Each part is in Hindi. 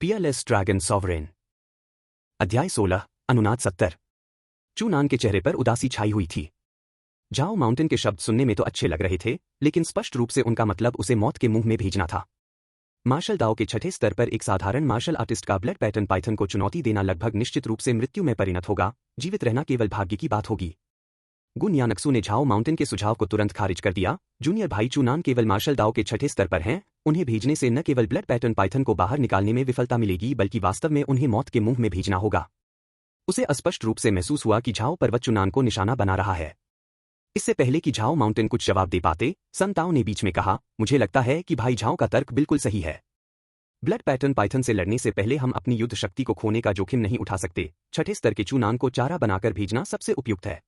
Peerless dragon sovereign. अध्याय 16। अनुनाद 70। चूनान के चेहरे पर उदासी छाई हुई थी। झाओ माउंटेन के शब्द सुनने में तो अच्छे लग रहे थे, लेकिन स्पष्ट रूप से उनका मतलब उसे मौत के मुंह में भेजना था। मार्शल दाओ के छठे स्तर पर एक साधारण मार्शल आर्टिस्ट का ब्लड पैटर्न पाइथन को चुनौती देना लगभग निश्चित रूप से मृत्यु में परिणत होगा। जीवित रहना केवल भाग्य की बात होगी। गुन यानक्सू ने झाओ माउंटेन के सुझाव को तुरंत खारिज कर दिया। जूनियर भाई चूनान केवल मार्शल दाओ के छठे स्तर पर हैं, उन्हें भेजने से न केवल ब्लड पैटर्न पाइथन को बाहर निकालने में विफलता मिलेगी, बल्कि वास्तव में उन्हें मौत के मुंह में भेजना होगा। उसे स्पष्ट रूप से महसूस हुआ कि झाओ पर्वत चूनान को निशाना बना रहा है। इससे पहले कि झाओ माउंटेन कुछ जवाब दे पाते, सन ताओ ने बीच में कहा, मुझे लगता है कि भाई झाओ का तर्क बिल्कुल सही है। ब्लड पैटर्न पाइथन से लड़ने से पहले हम अपनी युद्ध शक्ति को खोने का जोखिम नहीं उठा सकते। छठे स्तर के चूनान को चारा बनाकर भेजना सबसे उपयुक्त है।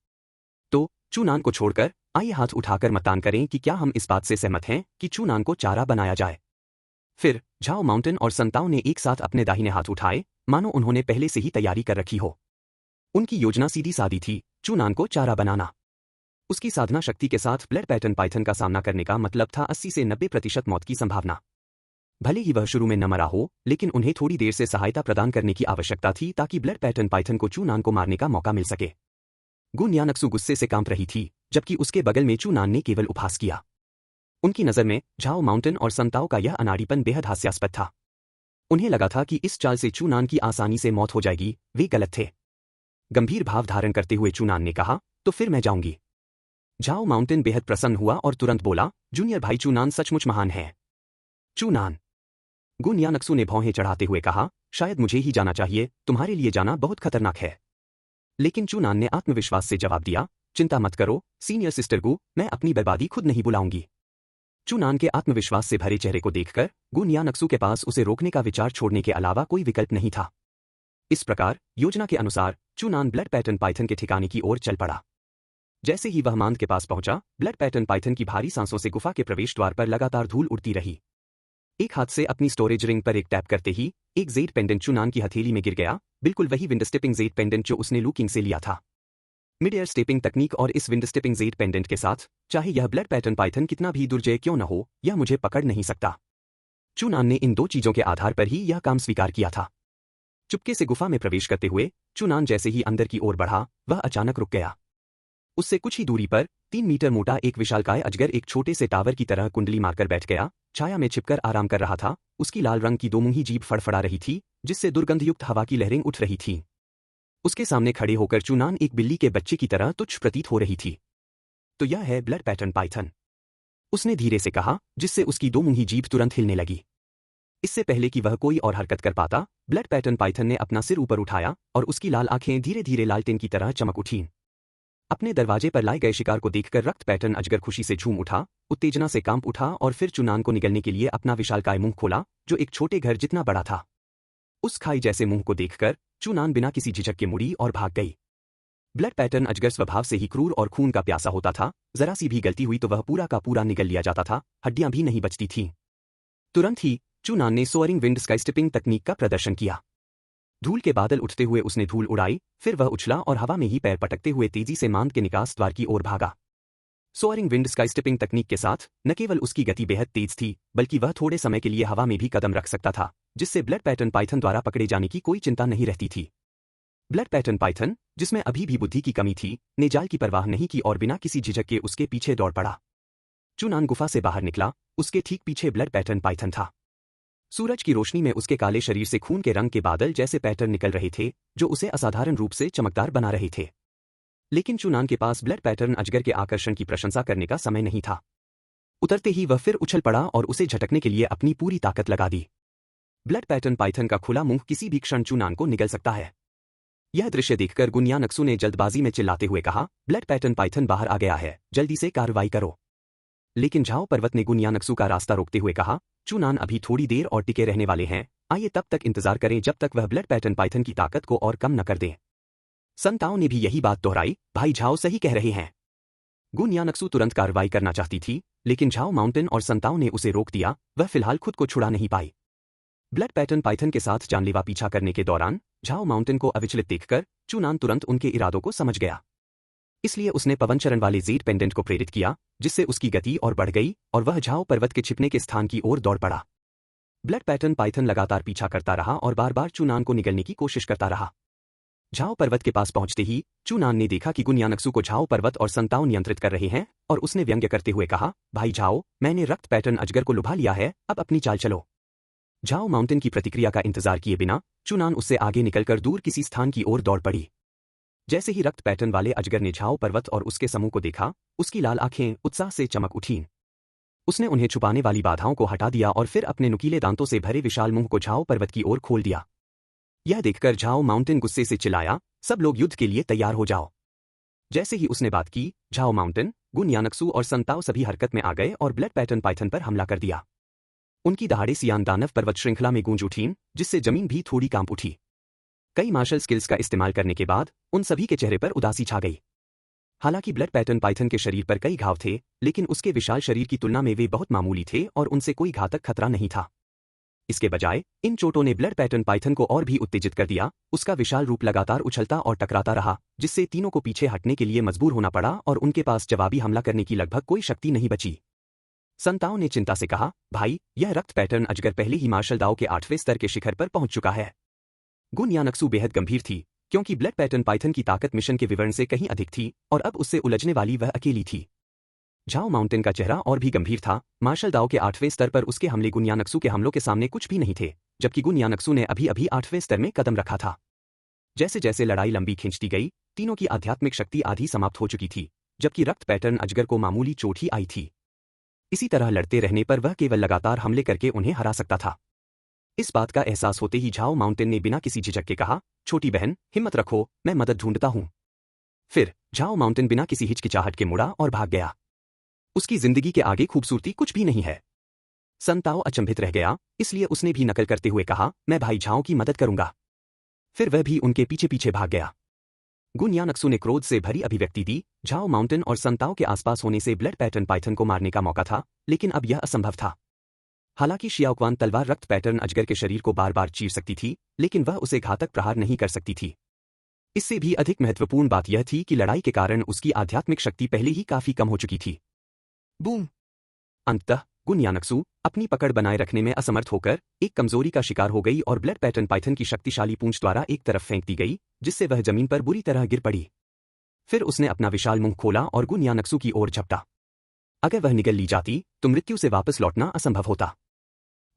तो चूनान को छोड़कर आइए हाथ उठाकर मतदान करें कि क्या हम इस बात से सहमत हैं कि चूनान को चारा बनाया जाए। फिर झाओ माउंटेन और संताओ ने एक साथ अपने दाहिने हाथ उठाए, मानो उन्होंने पहले से ही तैयारी कर रखी हो। उनकी योजना सीधी सादी थी, चूनान को चारा बनाना। उसकी साधना शक्ति के साथ ब्लड पैटर्न पाइथन का सामना करने का मतलब था 80 से 90% मौत की संभावना। भले ही वह शुरू में न मरा हो, लेकिन उन्हें थोड़ी देर से सहायता प्रदान करने की आवश्यकता थी ताकि ब्लड पैटर्न पाइथन को चूनान को मारने का मौका मिल सके। गुन यानक्सू गुस्से से कांप रही थी, जबकि उसके बगल में चूनान ने केवल उपहास किया। उनकी नजर में झाओ माउंटेन और संताओ का यह अनाड़ीपन बेहद हास्यास्पद था। उन्हें लगा था कि इस चाल से चूनान की आसानी से मौत हो जाएगी। वे गलत थे। गंभीर भाव धारण करते हुए चूनान ने कहा, तो फिर मैं जाऊंगी। झाओ माउंटेन बेहद प्रसन्न हुआ और तुरंत बोला, जूनियर भाई चूनान सचमुच महान है। चूनान। गुन यानक्सू ने भौहें चढ़ाते हुए कहा, शायद मुझे ही जाना चाहिए, तुम्हारे लिए जाना बहुत खतरनाक है। लेकिन चूनान ने आत्मविश्वास से जवाब दिया, चिंता मत करो सीनियर सिस्टर गु, मैं अपनी बर्बादी खुद नहीं बुलाऊंगी। चूनान के आत्मविश्वास से भरे चेहरे को देखकर गुन यानक्सू के पास उसे रोकने का विचार छोड़ने के अलावा कोई विकल्प नहीं था। इस प्रकार योजना के अनुसार चूनान ब्लड पैटर्न पाइथन के ठिकाने की ओर चल पड़ा। जैसे ही वह मांद के पास पहुंचा, ब्लड पैटर्न पाइथन की भारी सांसों से गुफा के प्रवेश द्वार पर लगातार धूल उड़ती रही। एक हाथ से अपनी स्टोरेज रिंग पर एक टैप करते ही एक जेड पेंडेंट चूनान की हथेली में गिर गया, बिल्कुल वही विंड स्टेपिंग जेड पेंडेंट जो उसने लू किंग से लिया था। मिड एयर स्टेपिंग तकनीक और इस विंड स्टेपिंग जेड पेंडेंट के साथ, चाहे यह ब्लड पैटर्न पाइथन कितना भी दुर्जय क्यों न हो, यह मुझे पकड़ नहीं सकता। चूनान ने इन दो चीजों के आधार पर ही यह काम स्वीकार किया था। चुपके से गुफा में प्रवेश करते हुए चूनान जैसे ही अंदर की ओर बढ़ा, वह अचानक रुक गया। उससे कुछ ही दूरी पर 3 मीटर मोटा एक विशालकाय अजगर एक छोटे से टावर की तरह कुंडली मारकर बैठ गया, छाया में छिपकर आराम कर रहा था। उसकी लाल रंग की दोमुंही जीभ फड़फड़ा रही थी, जिससे दुर्गंधयुक्त हवा की लहरें उठ रही थीं। उसके सामने खड़े होकर चूनान एक बिल्ली के बच्चे की तरह तुच्छ प्रतीत हो रही थी। तो यह है ब्लड पैटर्न पाइथन, उसने धीरे से कहा, जिससे उसकी दोमुंही जीभ तुरंत हिलने लगी। इससे पहले कि वह कोई और हरकत कर पाता, ब्लड पैटर्न पाइथन ने अपना सिर ऊपर उठाया और उसकी लाल आंखें धीरे धीरे लालटेन की तरह चमक उठीं। अपने दरवाजे पर लाए गए शिकार को देखकर रक्त पैटर्न अजगर खुशी से झूम उठा, उत्तेजना से कांप उठा और फिर चूनान को निगलने के लिए अपना विशालकाय मुंह खोला, जो एक छोटे घर जितना बड़ा था। उस खाई जैसे मुंह को देखकर चूनान बिना किसी झिझक के मुड़ी और भाग गई। ब्लड पैटर्न अजगर स्वभाव से ही क्रूर और खून का प्यासा होता था। जरा सी भी गलती हुई तो वह पूरा का पूरा निगल लिया जाता था, हड्डियां भी नहीं बचती थीं। तुरंत ही चूनान ने सोअरिंग विंड स्काईस्टिपिंग तकनीक का प्रदर्शन किया। धूल के बादल उठते हुए उसने धूल उड़ाई, फिर वह उछला और हवा में ही पैर पटकते हुए तेजी से मांद के निकास द्वार की ओर भागा। सोअरिंग विंड स्काईस्टिपिंग तकनीक के साथ न केवल उसकी गति बेहद तेज थी, बल्कि वह थोड़े समय के लिए हवा में भी कदम रख सकता था, जिससे ब्लड पैटर्न पाइथन द्वारा पकड़े जाने की कोई चिंता नहीं रहती थी। ब्लड पैटर्न पाइथन, जिसमें अभी भी बुद्धि की कमी थी, ने जाल की परवाह नहीं की और बिना किसी झिझक के उसके पीछे दौड़ पड़ा। चूनान गुफा से बाहर निकला, उसके ठीक पीछे ब्लड पैटर्न पाइथन था। सूरज की रोशनी में उसके काले शरीर से खून के रंग के बादल जैसे पैटर्न निकल रहे थे, जो उसे असाधारण रूप से चमकदार बना रहे थे। लेकिन चूनान के पास ब्लड पैटर्न अजगर के आकर्षण की प्रशंसा करने का समय नहीं था। उतरते ही वह फिर उछल पड़ा और उसे झटकने के लिए अपनी पूरी ताकत लगा दी। ब्लड पैटर्न पाइथन का खुला मुंह किसी भी क्षण चूनान को निगल सकता है। यह दृश्य देखकर गुन यानक्सू ने जल्दबाजी में चिल्लाते हुए कहा, ब्लड पैटर्न पाइथन बाहर आ गया है, जल्दी से कार्रवाई करो। लेकिन झाओ पर्वत ने गुन यानक्सू का रास्ता रोकते हुए कहा, चूनान अभी थोड़ी देर और टिके रहने वाले हैं, आइए तब तक इंतजार करें जब तक वह ब्लड पैटर्न पाइथन की ताकत को और कम न कर दे। सन ताओ ने भी यही बात दोहराई, भाई झाओ सही कह रहे हैं। गुन यानक्सू तुरंत कार्रवाई करना चाहती थी, लेकिन झाओ माउंटेन और सन ताओ ने उसे रोक दिया। वह फिलहाल खुद को छुड़ा नहीं पाई। ब्लड पैटर्न पाइथन के साथ जानलेवा पीछा करने के दौरान झाओ माउंटेन को अविचलित देखकर चूनान तुरंत उनके इरादों को समझ गया। इसलिए उसने पवनचरण वाले जेड पेंडेंट को प्रेरित किया, जिससे उसकी गति और बढ़ गई और वह झाओ पर्वत के छिपने के स्थान की ओर दौड़ पड़ा। ब्लड पैटर्न पाइथन लगातार पीछा करता रहा और बार बार चूनान को निगलने की कोशिश करता रहा। झाओ पर्वत के पास पहुंचते ही चूनान ने देखा कि गुनयानक्सू को झाओ पर्वत और संताओ नियंत्रित कर रहे हैं और उसने व्यंग्य करते हुए कहा, भाई झाओ, मैंने रक्त पैटर्न अजगर को लुभा लिया है, अब अपनी चाल चलो। झाओ माउंटेन की प्रतिक्रिया का इंतजार किए बिना चूनान उससे आगे निकलकर दूर किसी स्थान की ओर दौड़ पड़ी। जैसे ही रक्त पैटर्न वाले अजगर ने झाओ पर्वत और उसके समूह को देखा, उसकी लाल आंखें उत्साह से चमक उठीं। उसने उन्हें छुपाने वाली बाधाओं को हटा दिया और फिर अपने नुकीले दांतों से भरे विशाल मुंह को झाओ पर्वत की ओर खोल दिया। यह देखकर झाओ माउंटेन गुस्से से चिल्लाया, सब लोग युद्ध के लिए तैयार हो जाओ। जैसे ही उसने बात की, झाओ माउंटेन, गुनयानक्सू और संताओ सभी हरकत में आ गए और ब्लड पैटर्न पाइथन पर हमला कर दिया। उनकी दहाड़े सियान दानव पर्वत श्रृंखला में गूंज उठीं, जिससे जमीन भी थोड़ी कांप उठी। कई मार्शल स्किल्स का इस्तेमाल करने के बाद उन सभी के चेहरे पर उदासी छा गई। हालांकि ब्लड पैटर्न पाइथन के शरीर पर कई घाव थे, लेकिन उसके विशाल शरीर की तुलना में वे बहुत मामूली थे और उनसे कोई घातक खतरा नहीं था। इसके बजाय इन चोटों ने ब्लड पैटर्न पाइथन को और भी उत्तेजित कर दिया। उसका विशाल रूप लगातार उछलता और टकराता रहा, जिससे तीनों को पीछे हटने के लिए मजबूर होना पड़ा और उनके पास जवाबी हमला करने की लगभग कोई शक्ति नहीं बची। संताओ ने चिंता से कहा, भाई, यह रक्त पैटर्न अजगर पहले ही मार्शल दाओ के 8वें स्तर के शिखर पर पहुंच चुका है। गुनयानक्सू बेहद गंभीर थी, क्योंकि ब्लड पैटर्न पाइथन की ताकत मिशन के विवरण से कहीं अधिक थी और अब उससे उलझने वाली वह अकेली थी। झाओ माउंटेन का चेहरा और भी गंभीर था। मार्शल दाओ के 8वें स्तर पर उसके हमले गुनयानक्सू के हमलों के सामने कुछ भी नहीं थे, जबकि गुनयानक्सू ने अभी अभी 8वें स्तर में कदम रखा था। जैसे जैसे लड़ाई लंबी खिंचती गई, तीनों की आध्यात्मिक शक्ति आधी समाप्त हो चुकी थी, जबकि रक्त पैटर्न अजगर को मामूली चोट ही आई थी। इसी तरह लड़ते रहने पर वह केवल लगातार हमले करके उन्हें हरा सकता था। इस बात का एहसास होते ही झाओ माउंटेन ने बिना किसी झिझक के कहा, छोटी बहन, हिम्मत रखो, मैं मदद ढूंढता हूं। फिर झाओ माउंटेन बिना किसी हिचकिचाहट के मुड़ा और भाग गया। उसकी जिंदगी के आगे खूबसूरती कुछ भी नहीं है। संताओ अचंभित रह गया, इसलिए उसने भी नकल करते हुए कहा, मैं भाई झाओ की मदद करूंगा। फिर वह भी उनके पीछे पीछे भाग गया। गुनयानक्सू ने क्रोध से भरी अभिव्यक्ति दी। झाओ माउंटेन और संताओ के आसपास होने से ब्लड पैटर्न पाइथन को मारने का मौका था, लेकिन अब यह असंभव था। हालांकि शियाओक्वान तलवार रक्त पैटर्न अजगर के शरीर को बार बार चीर सकती थी, लेकिन वह उसे घातक प्रहार नहीं कर सकती थी। इससे भी अधिक महत्वपूर्ण बात यह थी कि लड़ाई के कारण उसकी आध्यात्मिक शक्ति पहले ही काफी कम हो चुकी थी। बूम! अंततः गुनयानक्सू अपनी पकड़ बनाए रखने में असमर्थ होकर एक कमजोरी का शिकार हो गई और ब्लड पैटर्न पाइथन की शक्तिशाली पूंछ द्वारा एक तरफ फेंक दी गई, जिससे वह जमीन पर बुरी तरह गिर पड़ी। फिर उसने अपना विशाल मुंह खोला और गुनयानक्सू की ओर झपटा। अगर वह निगल ली जाती तो मृत्यु से वापस लौटना असंभव होता।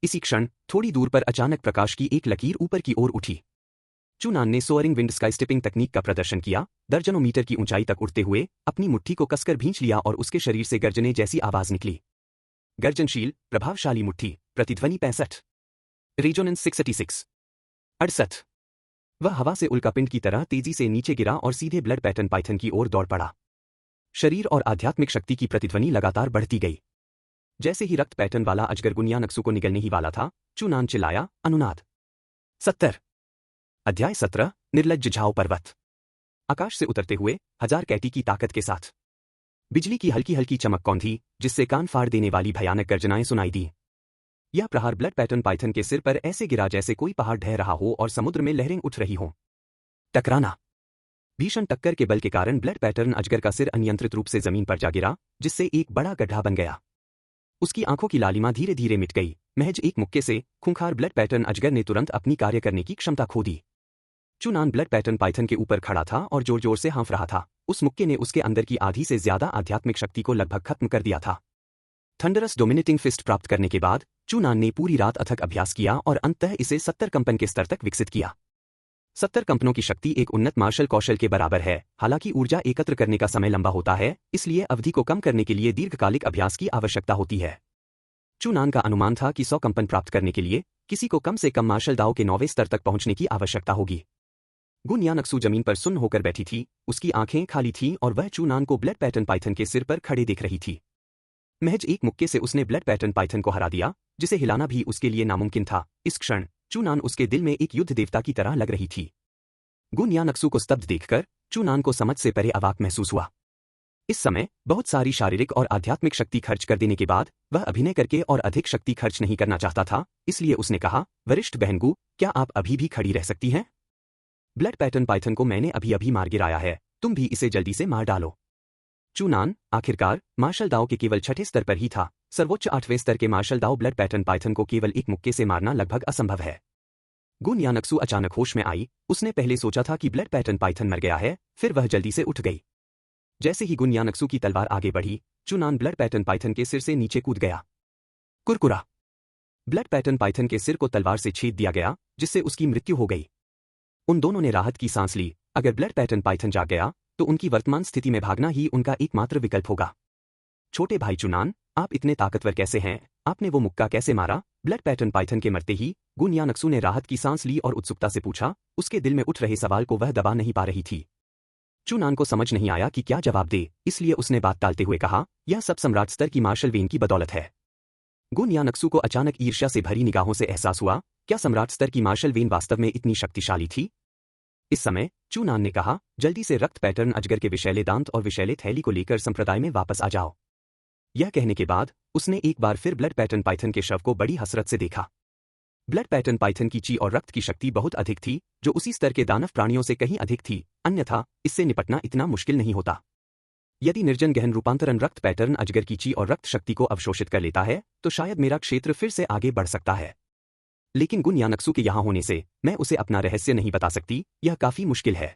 इसी क्षण थोड़ी दूर पर अचानक प्रकाश की एक लकीर ऊपर की ओर उठी। चूनान ने सोअरिंग विंड स्काई स्टिपिंग तकनीक का प्रदर्शन किया। दर्जनों मीटर की ऊंचाई तक उड़ते हुए अपनी मुट्ठी को कसकर भींच लिया और उसके शरीर से गर्जने जैसी आवाज निकली। गर्जनशील, प्रभावशाली मुट्ठी, प्रतिध्वनि 65, रेजोनेंस 686, 68। वह हवा से उल्कापिंड की तरह तेजी से नीचे गिरा और सीधे ब्लड पैटर्न पाइथन की ओर दौड़ पड़ा। शरीर और आध्यात्मिक शक्ति की प्रतिध्वनि लगातार बढ़ती गई। जैसे ही रक्त पैटर्न वाला अजगर गुनयानक्सू को निगलने ही वाला था, चूनान चिल्लाया, अनुनाद। 70। अध्याय 17, निर्लज्ज झाओ पर्वत। आकाश से उतरते हुए 1000 कैटी की ताकत के साथ बिजली की हल्की हल्की चमक कौंधी, जिससे कान फाड़ देने वाली भयानक गर्जनाएं सुनाई दी। यह प्रहार ब्लड पैटर्न पाइथन के सिर पर ऐसे गिरा जैसे कोई पहाड़ ढह रहा हो और समुद्र में लहरें उठ रही हों। टकराना। भीषण टक्कर के बल के कारण ब्लड पैटर्न अजगर का सिर अनियंत्रित रूप से जमीन पर जा गिरा, जिससे एक बड़ा गड्ढा बन गया। उसकी आंखों की लालिमा धीरे धीरे मिट गई। महज एक मुक्के से खूंखार ब्लड पैटर्न अजगर ने तुरंत अपनी कार्य करने की क्षमता खो दी। चूनान ब्लड पैटर्न पाइथन के ऊपर खड़ा था और जोर जोर से हाँफ रहा था। उस मुक्के ने उसके अंदर की आधी से ज्यादा आध्यात्मिक शक्ति को लगभग खत्म कर दिया था। थंडरस डोमिनेटिंग फिस्ट प्राप्त करने के बाद चूनान ने पूरी रात अथक अभ्यास किया और अंततः इसे 70 कंपन के स्तर तक विकसित किया। 70 कंपनों की शक्ति एक उन्नत मार्शल कौशल के बराबर है। हालांकि ऊर्जा एकत्र करने का समय लंबा होता है, इसलिए अवधि को कम करने के लिए दीर्घकालिक अभ्यास की आवश्यकता होती है। चूनान का अनुमान था कि 100 कंपन प्राप्त करने के लिए किसी को कम से कम मार्शल दाओ के 9वें स्तर तक पहुंचने की आवश्यकता होगी। गुनयानक्सू जमीन पर सुन्न होकर बैठी थी। उसकी आंखें खाली थीं और वह चूनान को ब्लड पैटर्न पाइथन के सिर पर खड़े देख रही थी। महज एक मुक्के से उसने ब्लड पैटर्न पाइथन को हरा दिया, जिसे हिलाना भी उसके लिए नामुमकिन था। इस क्षण चूनान उसके दिल में एक युद्ध देवता की तरह लग रही थी। गुनयानक्सू को स्तब्ध देखकर चूनान को समझ से परे अवाक महसूस हुआ। इस समय बहुत सारी शारीरिक और आध्यात्मिक शक्ति खर्च कर देने के बाद वह अभिनय करके और अधिक शक्ति खर्च नहीं करना चाहता था, इसलिए उसने कहा, वरिष्ठ बहनगू, क्या आप अभी भी खड़ी रह सकती हैं? ब्लड पैटर्न पाइथन को मैंने अभी अभी मार गिराया है, तुम भी इसे जल्दी से मार डालो। चूनान आखिरकार मार्शल दाओ के केवल 6ठे स्तर पर ही था। सर्वोच्च 8वें स्तर के मार्शल दाओ ब्लड पैटर्न पाइथन को केवल एक मुक्के से मारना लगभग असंभव है। गुन यानक्सु अचानक होश में आई। उसने पहले सोचा था कि ब्लड पैटर्न पाइथन मर गया है, फिर वह जल्दी से उठ गई। जैसे ही गुन यानक्सु की तलवार आगे बढ़ी, चुनान ब्लड पैटर्न पाइथन के सिर से नीचे कूद गया। कुरकुरा। ब्लड पैटर्न पाइथन के सिर को तलवार से छेद दिया गया, जिससे उसकी मृत्यु हो गई। उन दोनों ने राहत की सांस ली। अगर ब्लड पैटर्न पाइथन जाग गया तो उनकी वर्तमान स्थिति में भागना ही उनका एकमात्र विकल्प होगा। छोटे भाई चुनान, आप इतने ताकतवर कैसे हैं? आपने वो मुक्का कैसे मारा? ब्लड पैटर्न पाइथन के मरते ही गुन यानक्सु ने राहत की सांस ली और उत्सुकता से पूछा। उसके दिल में उठ रहे सवाल को वह दबा नहीं पा रही थी। चुनान को समझ नहीं आया कि क्या जवाब दे, इसलिए उसने बात टालते हुए कहा, यह सब सम्राट स्तर की मार्शल वेन की बदौलत है। गुन यानक्सु को अचानक ईर्ष्या से भरी निगाहों से एहसास हुआ, क्या सम्राट स्तर की मार्शल वेन वास्तव में इतनी शक्तिशाली थी? इस समय चुनान ने कहा, जल्दी से रक्त पैटर्न अजगर के विषैले दांत और विषैले थैली को लेकर संप्रदाय में वापस आ जाओ। यह कहने के बाद उसने एक बार फिर ब्लड पैटर्न पाइथन के शव को बड़ी हसरत से देखा। ब्लड पैटर्न पाइथन की ची और रक्त की शक्ति बहुत अधिक थी, जो उसी स्तर के दानव प्राणियों से कहीं अधिक थी, अन्यथा इससे निपटना इतना मुश्किल नहीं होता। यदि निर्जन गहन रूपांतरण रक्त पैटर्न अजगर की ची और रक्त शक्ति को अवशोषित कर लेता है तो शायद मेरा क्षेत्र फिर से आगे बढ़ सकता है। लेकिन गुन यानक्सु के यहां होने से मैं उसे अपना रहस्य नहीं बता सकती, यह काफी मुश्किल है।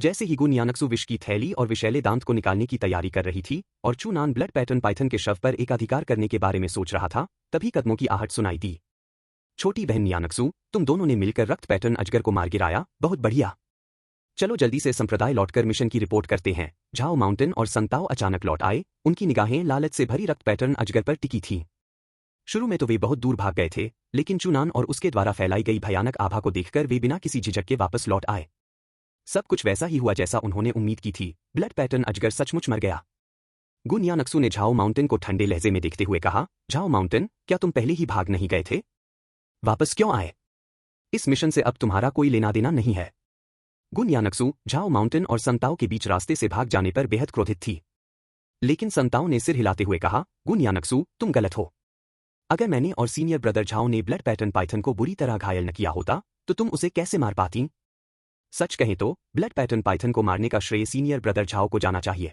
जैसे ही गुन यानक्सु विष की थैली और विषैले दांत को निकालने की तैयारी कर रही थी और चुनान ब्लड पैटर्न पाइथन के शव पर एकाधिकार करने के बारे में सोच रहा था, तभी कदमों की आहट सुनाई दी। छोटी बहन यानक्सु, तुम दोनों ने मिलकर रक्त पैटर्न अजगर को मार गिराया, बहुत बढ़िया। चलो जल्दी से संप्रदाय लौटकर मिशन की रिपोर्ट करते हैं। झाओ माउंटेन और संताओ अचानक लौट आए। उनकी निगाहें लालच से भरी रक्त पैटर्न अजगर पर टिकी थीं। शुरू में तो वे बहुत दूर भाग गए थे, लेकिन चुनान और उसके द्वारा फैलाई गई भयानक आभा को देखकर वे बिना किसी झिझक के वापस लौट आए। सब कुछ वैसा ही हुआ जैसा उन्होंने उम्मीद की थी। ब्लड पैटर्न अजगर सचमुच मर गया। गुन यानक्सु ने झाओ माउंटेन को ठंडे लहजे में देखते हुए कहा, झाओ माउंटेन, क्या तुम पहले ही भाग नहीं गए थे? वापस क्यों आए? इस मिशन से अब तुम्हारा कोई लेना देना नहीं है। गुन यानक्सु झाओ माउंटेन और संताओ के बीच रास्ते से भाग जाने पर बेहद क्रोधित थी। लेकिन संताओ ने सिर हिलाते हुए कहा, गुन यानक्सु, तुम गलत हो। अगर मैंने और सीनियर ब्रदर झाओ ने ब्लड पैटर्न पाइथन को बुरी तरह घायल न किया होता तो तुम उसे कैसे मार पाती? सच कहें तो ब्लड पैटर्न पाइथन को मारने का श्रेय सीनियर ब्रदर झाओ को जाना चाहिए।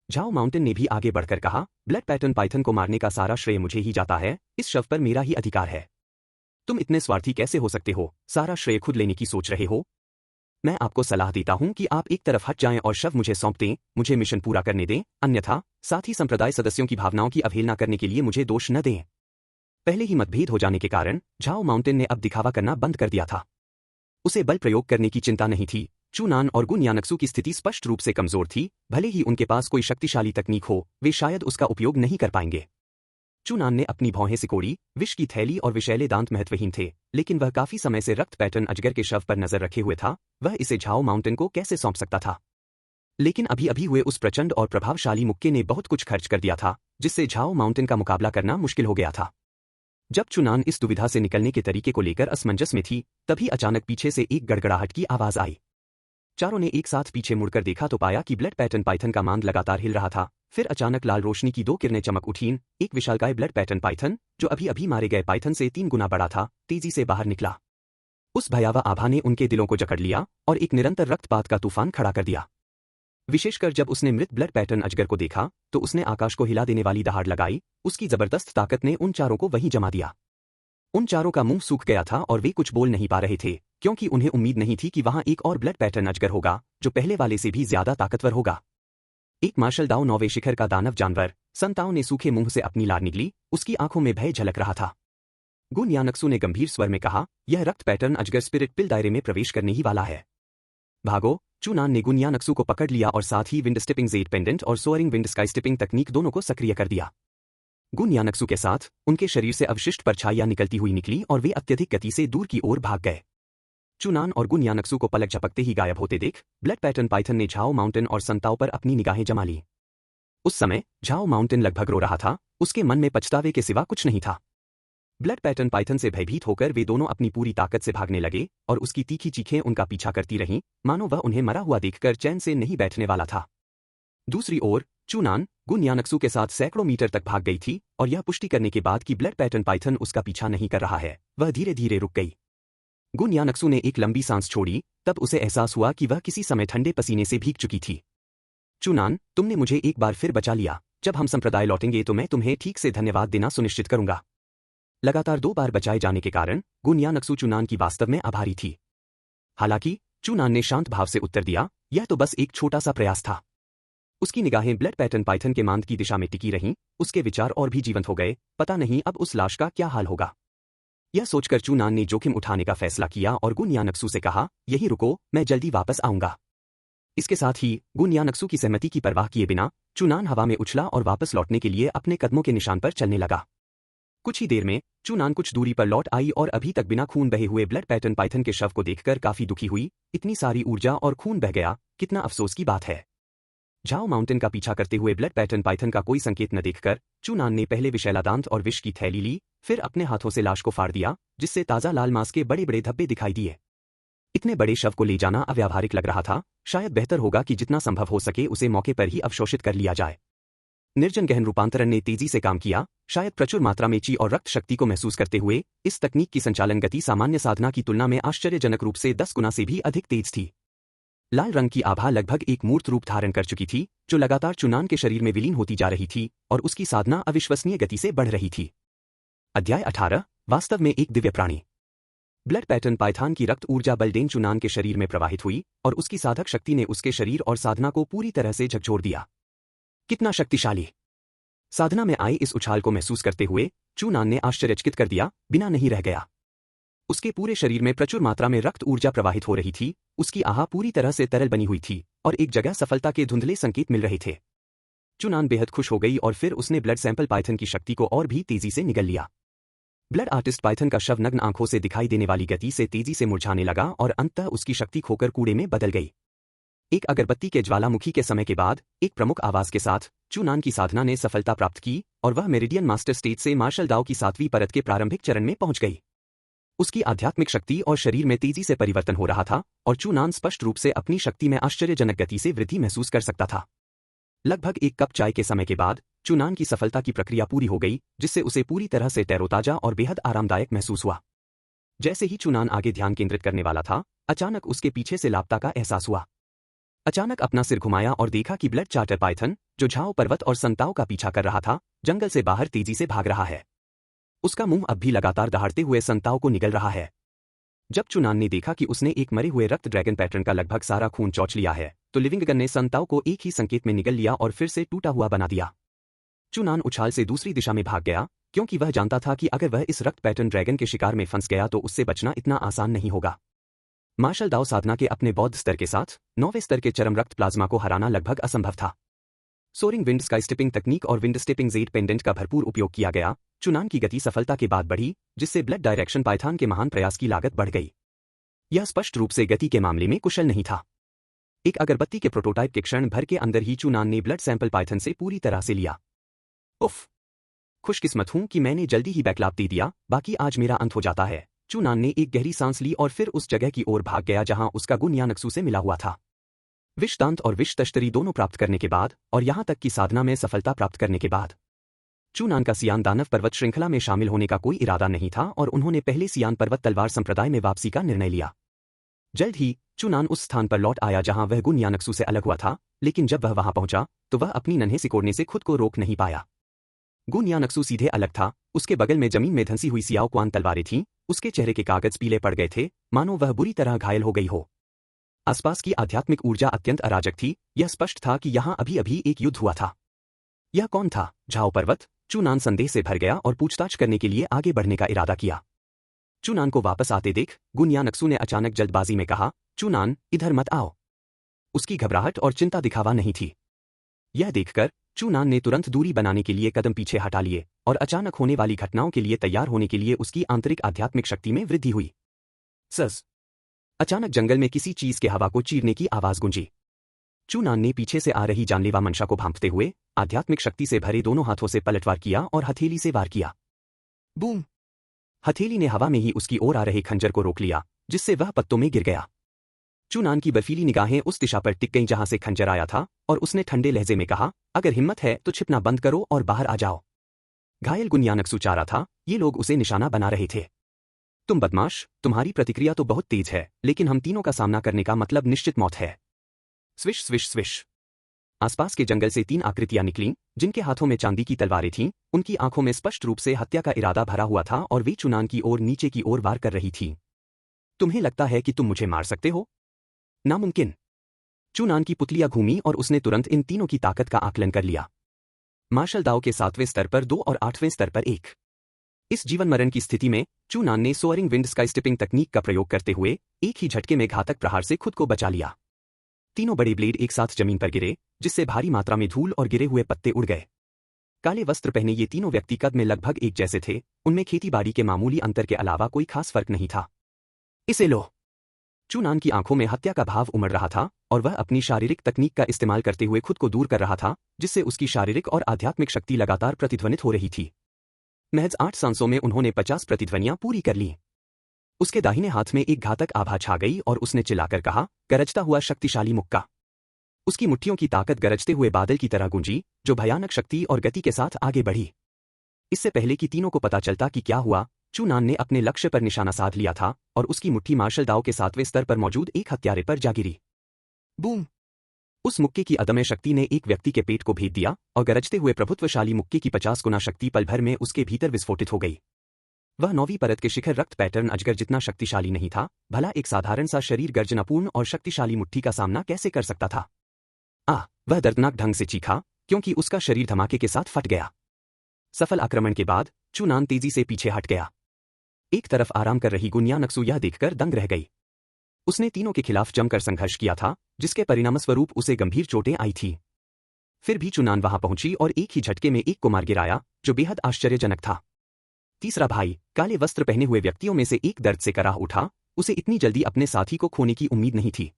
झाओ माउंटेन ने भी आगे बढ़कर कहा, ब्लड पैटर्न पाइथन को मारने का सारा श्रेय मुझे ही जाता है, इस शव पर मेरा ही अधिकार है। तुम इतने स्वार्थी कैसे हो सकते हो? सारा श्रेय खुद लेने की सोच रहे हो? मैं आपको सलाह देता हूं कि आप एक तरफ हट जाएं और शव मुझे सौंप दें, मुझे मिशन पूरा करने दें, अन्यथा साथ ही संप्रदाय सदस्यों की भावनाओं की अवहेलना करने के लिए मुझे दोष न दें। पहले ही मतभेद हो जाने के कारण झाओ माउंटेन ने अब दिखावा करना बंद कर दिया था। उसे बल प्रयोग करने की चिंता नहीं थी। चुनान और गुन यानक्सु की स्थिति स्पष्ट रूप से कमजोर थी। भले ही उनके पास कोई शक्तिशाली तकनीक हो, वे शायद उसका उपयोग नहीं कर पाएंगे। चुनान ने अपनी भौहें सिकोड़ी। विष की थैली और विषैले दांत महत्वहीन थे, लेकिन वह काफी समय से रक्त पैटर्न अजगर के शव पर नजर रखे हुए था। वह इसे झाओ माउंटेन को कैसे सौंप सकता था? लेकिन अभी अभी हुए उस प्रचंड और प्रभावशाली मुक्के ने बहुत कुछ खर्च कर दिया था, जिससे झाओ माउंटेन का मुकाबला करना मुश्किल हो गया था। जब चुनान इस दुविधा से निकलने के तरीके को लेकर असमंजस में थी, तभी अचानक पीछे से एक गड़गड़ाहट की आवाज आई। चारों ने एक साथ पीछे मुड़कर देखा तो पाया कि ब्लड पैटर्न पाइथन का मांद लगातार हिल रहा था। फिर अचानक लाल रोशनी की 2 किरणें चमक उठीं। एक विशालकाय ब्लड पैटर्न पाइथन, जो अभी अभी मारे गए पाइथन से 3 गुना बड़ा था, तेजी से बाहर निकला। उस भयावह आभा ने उनके दिलों को जकड़ लिया और एक निरंतर रक्तपात का तूफान खड़ा कर दिया। विशेषकर जब उसने मृत ब्लड पैटर्न अजगर को देखा तो उसने आकाश को हिला देने वाली दहाड़ लगाई। उसकी जबरदस्त ताकत ने उन चारों को वहीं जमा दिया। उन चारों का मुंह सूख गया था और वे कुछ बोल नहीं पा रहे थे, क्योंकि उन्हें उम्मीद नहीं थी कि वहां एक और ब्लड पैटर्न अजगर होगा जो पहले वाले से भी ज्यादा ताकतवर होगा। एक मार्शल दाओ 9वें शिखर का दानव जानवर संताओ ने सूखे मुंह से अपनी लार निकली। उसकी आंखों में भय झलक रहा था। गुन यानक्सु ने गंभीर स्वर में कहा, यह रक्त पैटर्न अजगर स्पिरिट पिल दायरे में प्रवेश करने ही वाला है। भागो। चुनान ने गुन यानक्सु को पकड़ लिया और साथ ही विंड स्टिपिंग जेड पेंडेंट और सोअरिंग विंड स्काई स्टिपिंग तकनीक दोनों को सक्रिय कर दिया। गुन यानक्सु के साथ उनके शरीर से अवशिष्ट परछाइयां निकलती हुई निकली और वे अत्यधिक गति से दूर की ओर भाग गए। चुनान और गुन यानक्सु को पलक झपकते ही गायब होते देख ब्लड पैटर्न पाइथन ने झाओ माउंटेन और संताओ पर अपनी निगाहें जमा ली। उस समय झाओ माउंटेन लगभग रो रहा था। उसके मन में पछतावे के सिवा कुछ नहीं था। ब्लड पैटर्न पाइथन से भयभीत होकर वे दोनों अपनी पूरी ताकत से भागने लगे और उसकी तीखी चीखें उनका पीछा करती रहीं, मानो वह उन्हें मरा हुआ देखकर चैन से नहीं बैठने वाला था। दूसरी ओर चुनान गुन यानक्सु के साथ सैकड़ों मीटर तक भाग गई थी और यह पुष्टि करने के बाद कि ब्लड पैटर्न पाइथन उसका पीछा नहीं कर रहा है, वह धीरे धीरे रुक गई। गुन यानक्सु ने एक लंबी सांस छोड़ी। तब उसे एहसास हुआ कि वह किसी समय ठंडे पसीने से भीग चुकी थी। चुनान, तुमने मुझे एक बार फिर बचा लिया। जब हम संप्रदाय लौटेंगे तो मैं तुम्हें ठीक से धन्यवाद देना सुनिश्चित करूंगा। लगातार 2 बार बचाए जाने के कारण गुनयानक्सु चुनान की वास्तव में आभारी थी। हालांकि चुनान ने शांत भाव से उत्तर दिया, यह तो बस एक छोटा सा प्रयास था। उसकी निगाहें ब्लड पैटर्न पाइथन के मांद की दिशा में टिकी रहीं, उसके विचार और भी जीवंत हो गए, पता नहीं अब उस लाश का क्या हाल होगा। यह सोचकर चुनान ने जोखिम उठाने का फैसला किया और गुनयानक्सु से कहा, यही रुको, मैं जल्दी वापस आऊंगा। इसके साथ ही गुनयानक्सु की सहमति की परवाह किए बिना चुनान हवा में उछला और वापस लौटने के लिए अपने कदमों के निशान पर चलने लगा। कुछ ही देर में चुनान कुछ दूरी पर लौट आई और अभी तक बिना खून बहे हुए ब्लड पैटर्न पाइथन के शव को देखकर काफी दुखी हुई। इतनी सारी ऊर्जा और खून बह गया, कितना अफसोस की बात है। झाओ माउंटेन का पीछा करते हुए ब्लड पैटर्न पाइथन का कोई संकेत न देखकर चुनान ने पहले विषैला दांत और विष की थैली ली, फिर अपने हाथों से लाश को फाड़ दिया, जिससे ताजा लाल मांस के बड़े बड़े धब्बे दिखाई दिए। इतने बड़े शव को ले जाना अव्यावहारिक लग रहा था, शायद बेहतर होगा कि जितना संभव हो सके उसे मौके पर ही अवशोषित कर लिया जाए। निर्जन गहन रूपांतरण ने तेजी से काम किया, शायद प्रचुर मात्रा में ची और रक्त शक्ति को महसूस करते हुए इस तकनीक की संचालन गति सामान्य साधना की तुलना में आश्चर्यजनक रूप से 10 गुना से भी अधिक तेज थी। लाल रंग की आभा लगभग एक मूर्त रूप धारण कर चुकी थी, जो लगातार चुनान के शरीर में विलीन होती जा रही थी और उसकी साधना अविश्वसनीय गति से बढ़ रही थी। अध्याय 18 वास्तव में एक दिव्य प्राणी। ब्लड पैटर्न पाइथन की रक्त ऊर्जा बलडेन चुनान के शरीर में प्रवाहित हुई और उसकी साधक शक्ति ने उसके शरीर और साधना को पूरी तरह से झकझोर दिया। कितना शक्तिशाली! साधना में आए इस उछाल को महसूस करते हुए चुनान ने आश्चर्यचकित कर दिया, बिना नहीं रह गया। उसके पूरे शरीर में प्रचुर मात्रा में रक्त ऊर्जा प्रवाहित हो रही थी, उसकी आहा पूरी तरह से तरल बनी हुई थी और एक जगह सफलता के धुंधले संकेत मिल रहे थे। चुनान बेहद खुश हो गई और फिर उसने ब्लड सैंपल पाइथन की शक्ति को और भी तेजी से निगल लिया। ब्लड आर्टिस्ट पाइथन का शव नग्न आंखों से दिखाई देने वाली गति से तेजी से मुरझाने लगा और अंततः उसकी शक्ति खोकर कूड़े में बदल गई। एक अगरबत्ती के ज्वालामुखी के समय के बाद एक प्रमुख आवाज के साथ चुनान की साधना ने सफलता प्राप्त की और वह मेरिडियन मास्टर स्टेज से मार्शल दाओ की 7वीं परत के प्रारंभिक चरण में पहुंच गई। उसकी आध्यात्मिक शक्ति और शरीर में तेजी से परिवर्तन हो रहा था और चुनान स्पष्ट रूप से अपनी शक्ति में आश्चर्यजनक गति से वृद्धि महसूस कर सकता था। लगभग 1 कप चाय के समय के बाद चुनान की सफलता की प्रक्रिया पूरी हो गई, जिससे उसे पूरी तरह से तरोताजा और बेहद आरामदायक महसूस हुआ। जैसे ही चुनान आगे ध्यान केंद्रित करने वाला था, अचानक उसके पीछे से लापता का एहसास हुआ। अचानक अपना सिर घुमाया और देखा कि ब्लड चार्टर पाइथन, जो झाओ पर्वत और संताओं का पीछा कर रहा था, जंगल से बाहर तेजी से भाग रहा है। उसका मुंह अब भी लगातार दहाड़ते हुए संताओं को निगल रहा है। जब चुनान ने देखा कि उसने एक मरे हुए रक्त ड्रैगन पैटर्न का लगभग सारा खून चौंच लिया है, तो लिविंगगन ने संताओं को एक ही संकेत में निगल लिया और फिर से टूटा हुआ बना दिया। चुनान उछाल से दूसरी दिशा में भाग गया, क्योंकि वह जानता था कि अगर वह इस रक्त पैटर्न ड्रैगन के शिकार में फंस गया तो उससे बचना इतना आसान नहीं होगा। मार्शल दाओ साधना के अपने बौद्ध स्तर के साथ 9वें स्तर के चरम रक्त प्लाज्मा को हराना लगभग असंभव था। सोरिंग विंड स्काई स्टेपिंग तकनीक और विंड स्टेपिंग जेड पेंडेंट का भरपूर उपयोग किया गया। चुनान की गति सफलता के बाद बढ़ी, जिससे ब्लड डायरेक्शन पाइथन के महान प्रयास की लागत बढ़ गई। यह स्पष्ट रूप से गति के मामले में कुशल नहीं था। एक अगरबत्ती के प्रोटोटाइप के क्षण भर के अंदर ही चुनान ने ब्लड सैंपल पाइथन से पूरी तरह से लिया। उफ! खुशकिस्मत हूं कि मैंने जल्दी ही बैकलाप दे दिया, बाकी आज मेरा अंत हो जाता है। चुनान ने एक गहरी सांस ली और फिर उस जगह की ओर भाग गया जहां उसका गुनयानक्सु से मिला हुआ था। विषदांत और विष तश्तरी दोनों प्राप्त करने के बाद और यहां तक कि साधना में सफलता प्राप्त करने के बाद चुनान का सियान दानव पर्वत श्रृंखला में शामिल होने का कोई इरादा नहीं था और उन्होंने पहले सियान पर्वत तलवार संप्रदाय में वापसी का निर्णय लिया। जल्द ही चुनान उस स्थान पर लौट आया जहां वह गुनयानक्सु से अलग हुआ था, लेकिन जब वह वहां पहुंचा तो वह अपनी नन्हे सिकोड़ने से खुद को रोक नहीं पाया। गुनयानक्सु सीधे अलग था, उसके बगल में जमीन में धंसी हुई सियाओ क्वान तलवारें थीं, उसके चेहरे के कागज पीले पड़ गए थे, मानो वह बुरी तरह घायल हो गई हो। आसपास की आध्यात्मिक ऊर्जा अत्यंत अराजक थी, यह स्पष्ट था कि यहां अभी अभी एक युद्ध हुआ था। यह कौन था? झाओ पर्वत? चुनान संदेह से भर गया और पूछताछ करने के लिए आगे बढ़ने का इरादा किया। चुनान को वापस आते देख गुनयानक्सु ने अचानक जल्दबाजी में कहा, चुनान, इधर मत आओ। उसकी घबराहट और चिंता दिखावा नहीं थी। यह देखकर चुनान ने तुरंत दूरी बनाने के लिए कदम पीछे हटा लिए और अचानक होने वाली घटनाओं के लिए तैयार होने के लिए उसकी आंतरिक आध्यात्मिक शक्ति में वृद्धि हुई। सस! अचानक जंगल में किसी चीज के हवा को चीरने की आवाज गूंजी। चुनान ने पीछे से आ रही जानलेवा मंशा को भांपते हुए आध्यात्मिक शक्ति से भरे दोनों हाथों से पलटवार किया और हथेली से वार किया। बूम! हथेली ने हवा में ही उसकी ओर आ रहे खंजर को रोक लिया, जिससे वह पत्तों में गिर गया। चुनान की बर्फीली निगाहें उस दिशा पर टिक गईं जहां से खंजर आया था और उसने ठंडे लहजे में कहा, अगर हिम्मत है तो छिपना बंद करो और बाहर आ जाओ। घायल गुनयानक्सु चाह रहा था, ये लोग उसे निशाना बना रहे थे। तुम बदमाश, तुम्हारी प्रतिक्रिया तो बहुत तेज है, लेकिन हम तीनों का सामना करने का मतलब निश्चित मौत है। Swish swish swish. आसपास के जंगल से 3 आकृतियां निकलीं, जिनके हाथों में चांदी की तलवारें थीं। उनकी आंखों में स्पष्ट रूप से हत्या का इरादा भरा हुआ था और वे चुनान की ओर नीचे की ओर वार कर रही थीं। तुम्हें लगता है कि तुम मुझे मार सकते हो? नामुमकिन। चुनान की पुतलियां घूमी और उसने तुरंत इन तीनों की ताकत का आकलन कर लिया। मार्शल दाओ के 7वें स्तर पर 2 और 8वें स्तर पर 1। इस जीवन मरण की स्थिति में चुनान ने सोअरिंग विंड स्काई स्टिपिंग तकनीक का प्रयोग करते हुए एक ही झटके में घातक प्रहार से खुद को बचा लिया। तीनों बड़े ब्लेड एक साथ जमीन पर गिरे, जिससे भारी मात्रा में धूल और गिरे हुए पत्ते उड़ गए। काले वस्त्र पहने ये तीनों व्यक्ति कद में लगभग एक जैसे थे, उनमें खेतीबाड़ी के मामूली अंतर के अलावा कोई खास फर्क नहीं था। इसे लो। चुनान की आंखों में हत्या का भाव उमड़ रहा था और वह अपनी शारीरिक तकनीक का इस्तेमाल करते हुए खुद को दूर कर रहा था, जिससे उसकी शारीरिक और आध्यात्मिक शक्ति लगातार प्रतिध्वनित हो रही थी। महज 8 सांसों में उन्होंने 50 प्रतिध्वनियां पूरी कर लीं। उसके दाहिने हाथ में एक घातक आभा छा गई और उसने चिल्लाकर कहा, गरजता हुआ शक्तिशाली मुक्का। उसकी मुट्ठियों की ताकत गरजते हुए बादल की तरह गूंजी, जो भयानक शक्ति और गति के साथ आगे बढ़ी। इससे पहले कि तीनों को पता चलता कि क्या हुआ, चुनान ने अपने लक्ष्य पर निशाना साध लिया था और उसकी मुट्ठी मार्शल दाओ के 7वें स्तर पर मौजूद एक हत्यारे पर जा गिरी। बूम! उस मुक्के की अदम्य शक्ति ने एक व्यक्ति के पेट को भेद दिया और गरजते हुए प्रभुत्वशाली मुक्के की 50 गुना शक्ति पल भर में उसके भीतर विस्फोटित हो गई। वह 9वीं परत के शिखर रक्त पैटर्न अजगर जितना शक्तिशाली नहीं था, भला एक साधारण सा शरीर गर्जनापूर्ण और शक्तिशाली मुट्ठी का सामना कैसे कर सकता था? वह दर्दनाक ढंग से चीखा, क्योंकि उसका शरीर धमाके के साथ फट गया। सफल आक्रमण के बाद चुनान तेजी से पीछे हट गया। एक तरफ आराम कर रही गुन्यानक्सु यह देखकर दंग रह गई। उसने तीनों के खिलाफ जमकर संघर्ष किया था, जिसके परिणामस्वरूप उसे गंभीर चोटें आई थी। फिर भी चुनान वहां पहुंची और एक ही झटके में एक को मार गिराया, जो बेहद आश्चर्यजनक था। तीसरा भाई, काले वस्त्र पहने हुए व्यक्तियों में से एक दर्द से कराह उठा, उसे इतनी जल्दी अपने साथी को खोने की उम्मीद नहीं थी।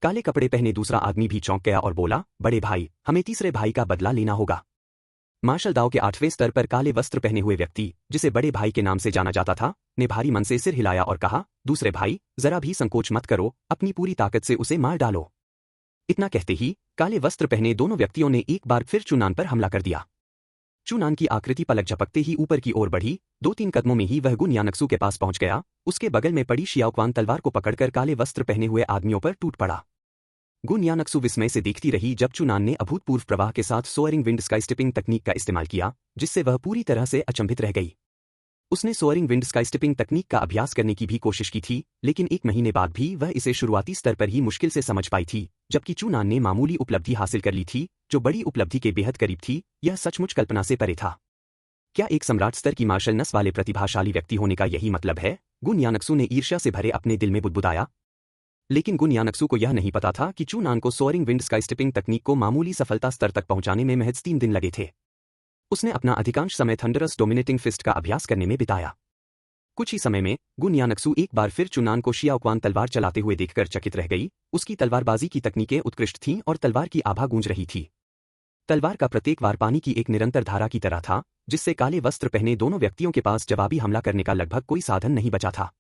काले कपड़े पहने दूसरा आदमी भी चौंक गया और बोला, बड़े भाई, हमें तीसरे भाई का बदला लेना होगा। मार्शल दाओ के 8वें स्तर पर काले वस्त्र पहने हुए व्यक्ति, जिसे बड़े भाई के नाम से जाना जाता था, ने भारी मन से सिर हिलाया और कहा, दूसरे भाई, जरा भी संकोच मत करो, अपनी पूरी ताकत से उसे मार डालो। इतना कहते ही काले वस्त्र पहने दोनों व्यक्तियों ने एक बार फिर चुनान पर हमला कर दिया। चुनान की आकृति पलक झपकते ही ऊपर की ओर बढ़ी, 2-3 कदमों में ही वह गुन्यानक्सु के पास पहुंच गया। उसके बगल में पड़ी शियाओक्वान तलवार को पकड़कर काले वस्त्र पहने हुए आदमियों पर टूट पड़ा। गुन्यानक्सु विस्मय से देखती रही जब चुनान ने अभूतपूर्व प्रवाह के साथ सोअरिंग विंड स्काई स्टिपिंग तकनीक का इस्तेमाल किया, जिससे वह पूरी तरह से अचंभित रह गई। उसने सोअरिंग विंड स्काई स्टिपिंग तकनीक का अभ्यास करने की भी कोशिश की थी, लेकिन 1 महीने बाद भी वह इसे शुरुआती स्तर पर ही मुश्किल से समझ पाई थी, जबकि चुनान ने मामूली उपलब्धि हासिल कर ली थी, जो बड़ी उपलब्धि के बेहद करीब थी। यह सचमुच कल्पना से परे था। क्या एक सम्राट स्तर की मार्शल नस वाले प्रतिभाशाली व्यक्ति होने का यही मतलब है? गुन्यानक्सु ने ईर्ष्या से भरे अपने दिल में बुदबुदाया। लेकिन गुन्यानक्सु को यह नहीं पता था कि चुनान को सोअरिंग विंड स्काई स्टिपिंग तकनीक को मामूली सफलता स्तर तक पहुंचाने में महज 3 दिन लगे थे। उसने अपना अधिकांश समय थंडरस डोमिनेटिंग फिस्ट का अभ्यास करने में बिताया। कुछ ही समय में गुन्यानक्सु एक बार फिर चुनान को शियाओक्वान तलवार चलाते हुए देखकर चकित रह गई। उसकी तलवारबाजी की तकनीकें उत्कृष्ट थीं और तलवार की आभा गूंज रही थी। तलवार का प्रत्येक वार पानी की एक निरंतर धारा की तरह था, जिससे काले वस्त्र पहने दोनों व्यक्तियों के पास जवाबी हमला करने का लगभग कोई साधन नहीं बचा था।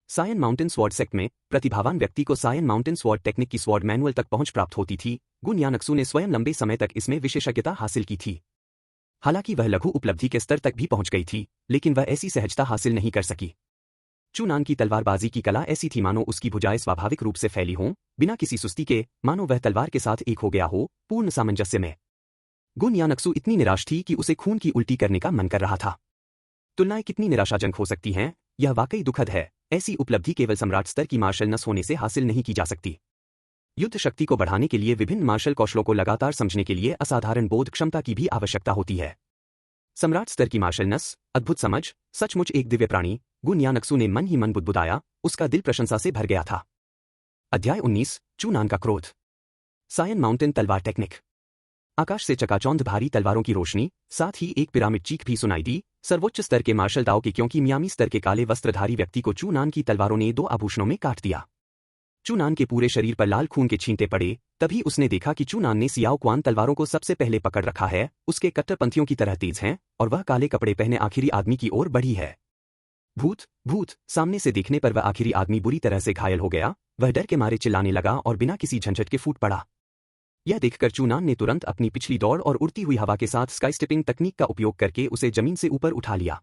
सायन माउंटेन स्वॉर्ड सेक्ट में प्रतिभावान व्यक्ति को सायन माउंटेन स्वॉर्ड टेक्निक की स्वॉर्ड मैनुअल तक पहुंच प्राप्त होती थी। गुन्यानक्सु ने स्वयं लंबे समय तक इसमें विशेषज्ञता हासिल की थी। हालांकि वह लघु उपलब्धि के स्तर तक भी पहुंच गई थी, लेकिन वह ऐसी सहजता हासिल नहीं कर सकी। चुनान की तलवारबाजी की कला ऐसी थी मानो उसकी भुजाएं स्वाभाविक रूप से फैली हों, बिना किसी सुस्ती के, मानो वह तलवार के साथ एक हो गया हो, पूर्ण सामंजस्य में। गुन्यानक्सु इतनी निराश थी कि उसे खून की उल्टी करने का मन कर रहा था। तुलनाएं कितनी निराशाजनक हो सकती हैं, यह वाकई दुखद है। ऐसी उपलब्धि केवल सम्राट स्तर की मार्शल नस होने से हासिल नहीं की जा सकती। युद्ध शक्ति को बढ़ाने के लिए विभिन्न मार्शल कौशलों को लगातार समझने के लिए असाधारण बोध क्षमता की भी आवश्यकता होती है। सम्राट स्तर की मार्शल नस, अद्भुत समझ, सचमुच एक दिव्य प्राणी। गुन्यानक्सु ने मन ही मन बुदबुदाया, उसका दिल प्रशंसा से भर गया था। अध्याय 19, चुनान का क्रोध। सायन माउंटेन तलवार टेक्निक। आकाश से चकाचौंध भारी तलवारों की रोशनी, साथ ही एक पिरामिड चीख भी सुनाई दी। सर्वोच्च स्तर के मार्शल दाओ के, क्योंकि मियामी स्तर के काले वस्त्रधारी व्यक्ति को चुनान की तलवारों ने 2 आभूषणों में काट दिया। चुनान के पूरे शरीर पर लाल खून के छींटे पड़े। तभी उसने देखा कि चुनान ने सियाओक्वान तलवारों को सबसे पहले पकड़ रखा है। उसके कट्टरपंथियों की तरह तेज हैं और वह काले कपड़े पहने आखिरी आदमी की ओर बढ़ी है। भूत, भूत! सामने से देखने पर वह आखिरी आदमी बुरी तरह से घायल हो गया। वह डर के मारे चिल्लाने लगा और बिना किसी झंझट के फूट पड़ा। यह देखकर चुनान ने तुरंत अपनी पिछली दौड़ और उड़ती हुई हवा के साथ स्काई स्टिपिंग तकनीक का उपयोग करके उसे जमीन से ऊपर उठा लिया।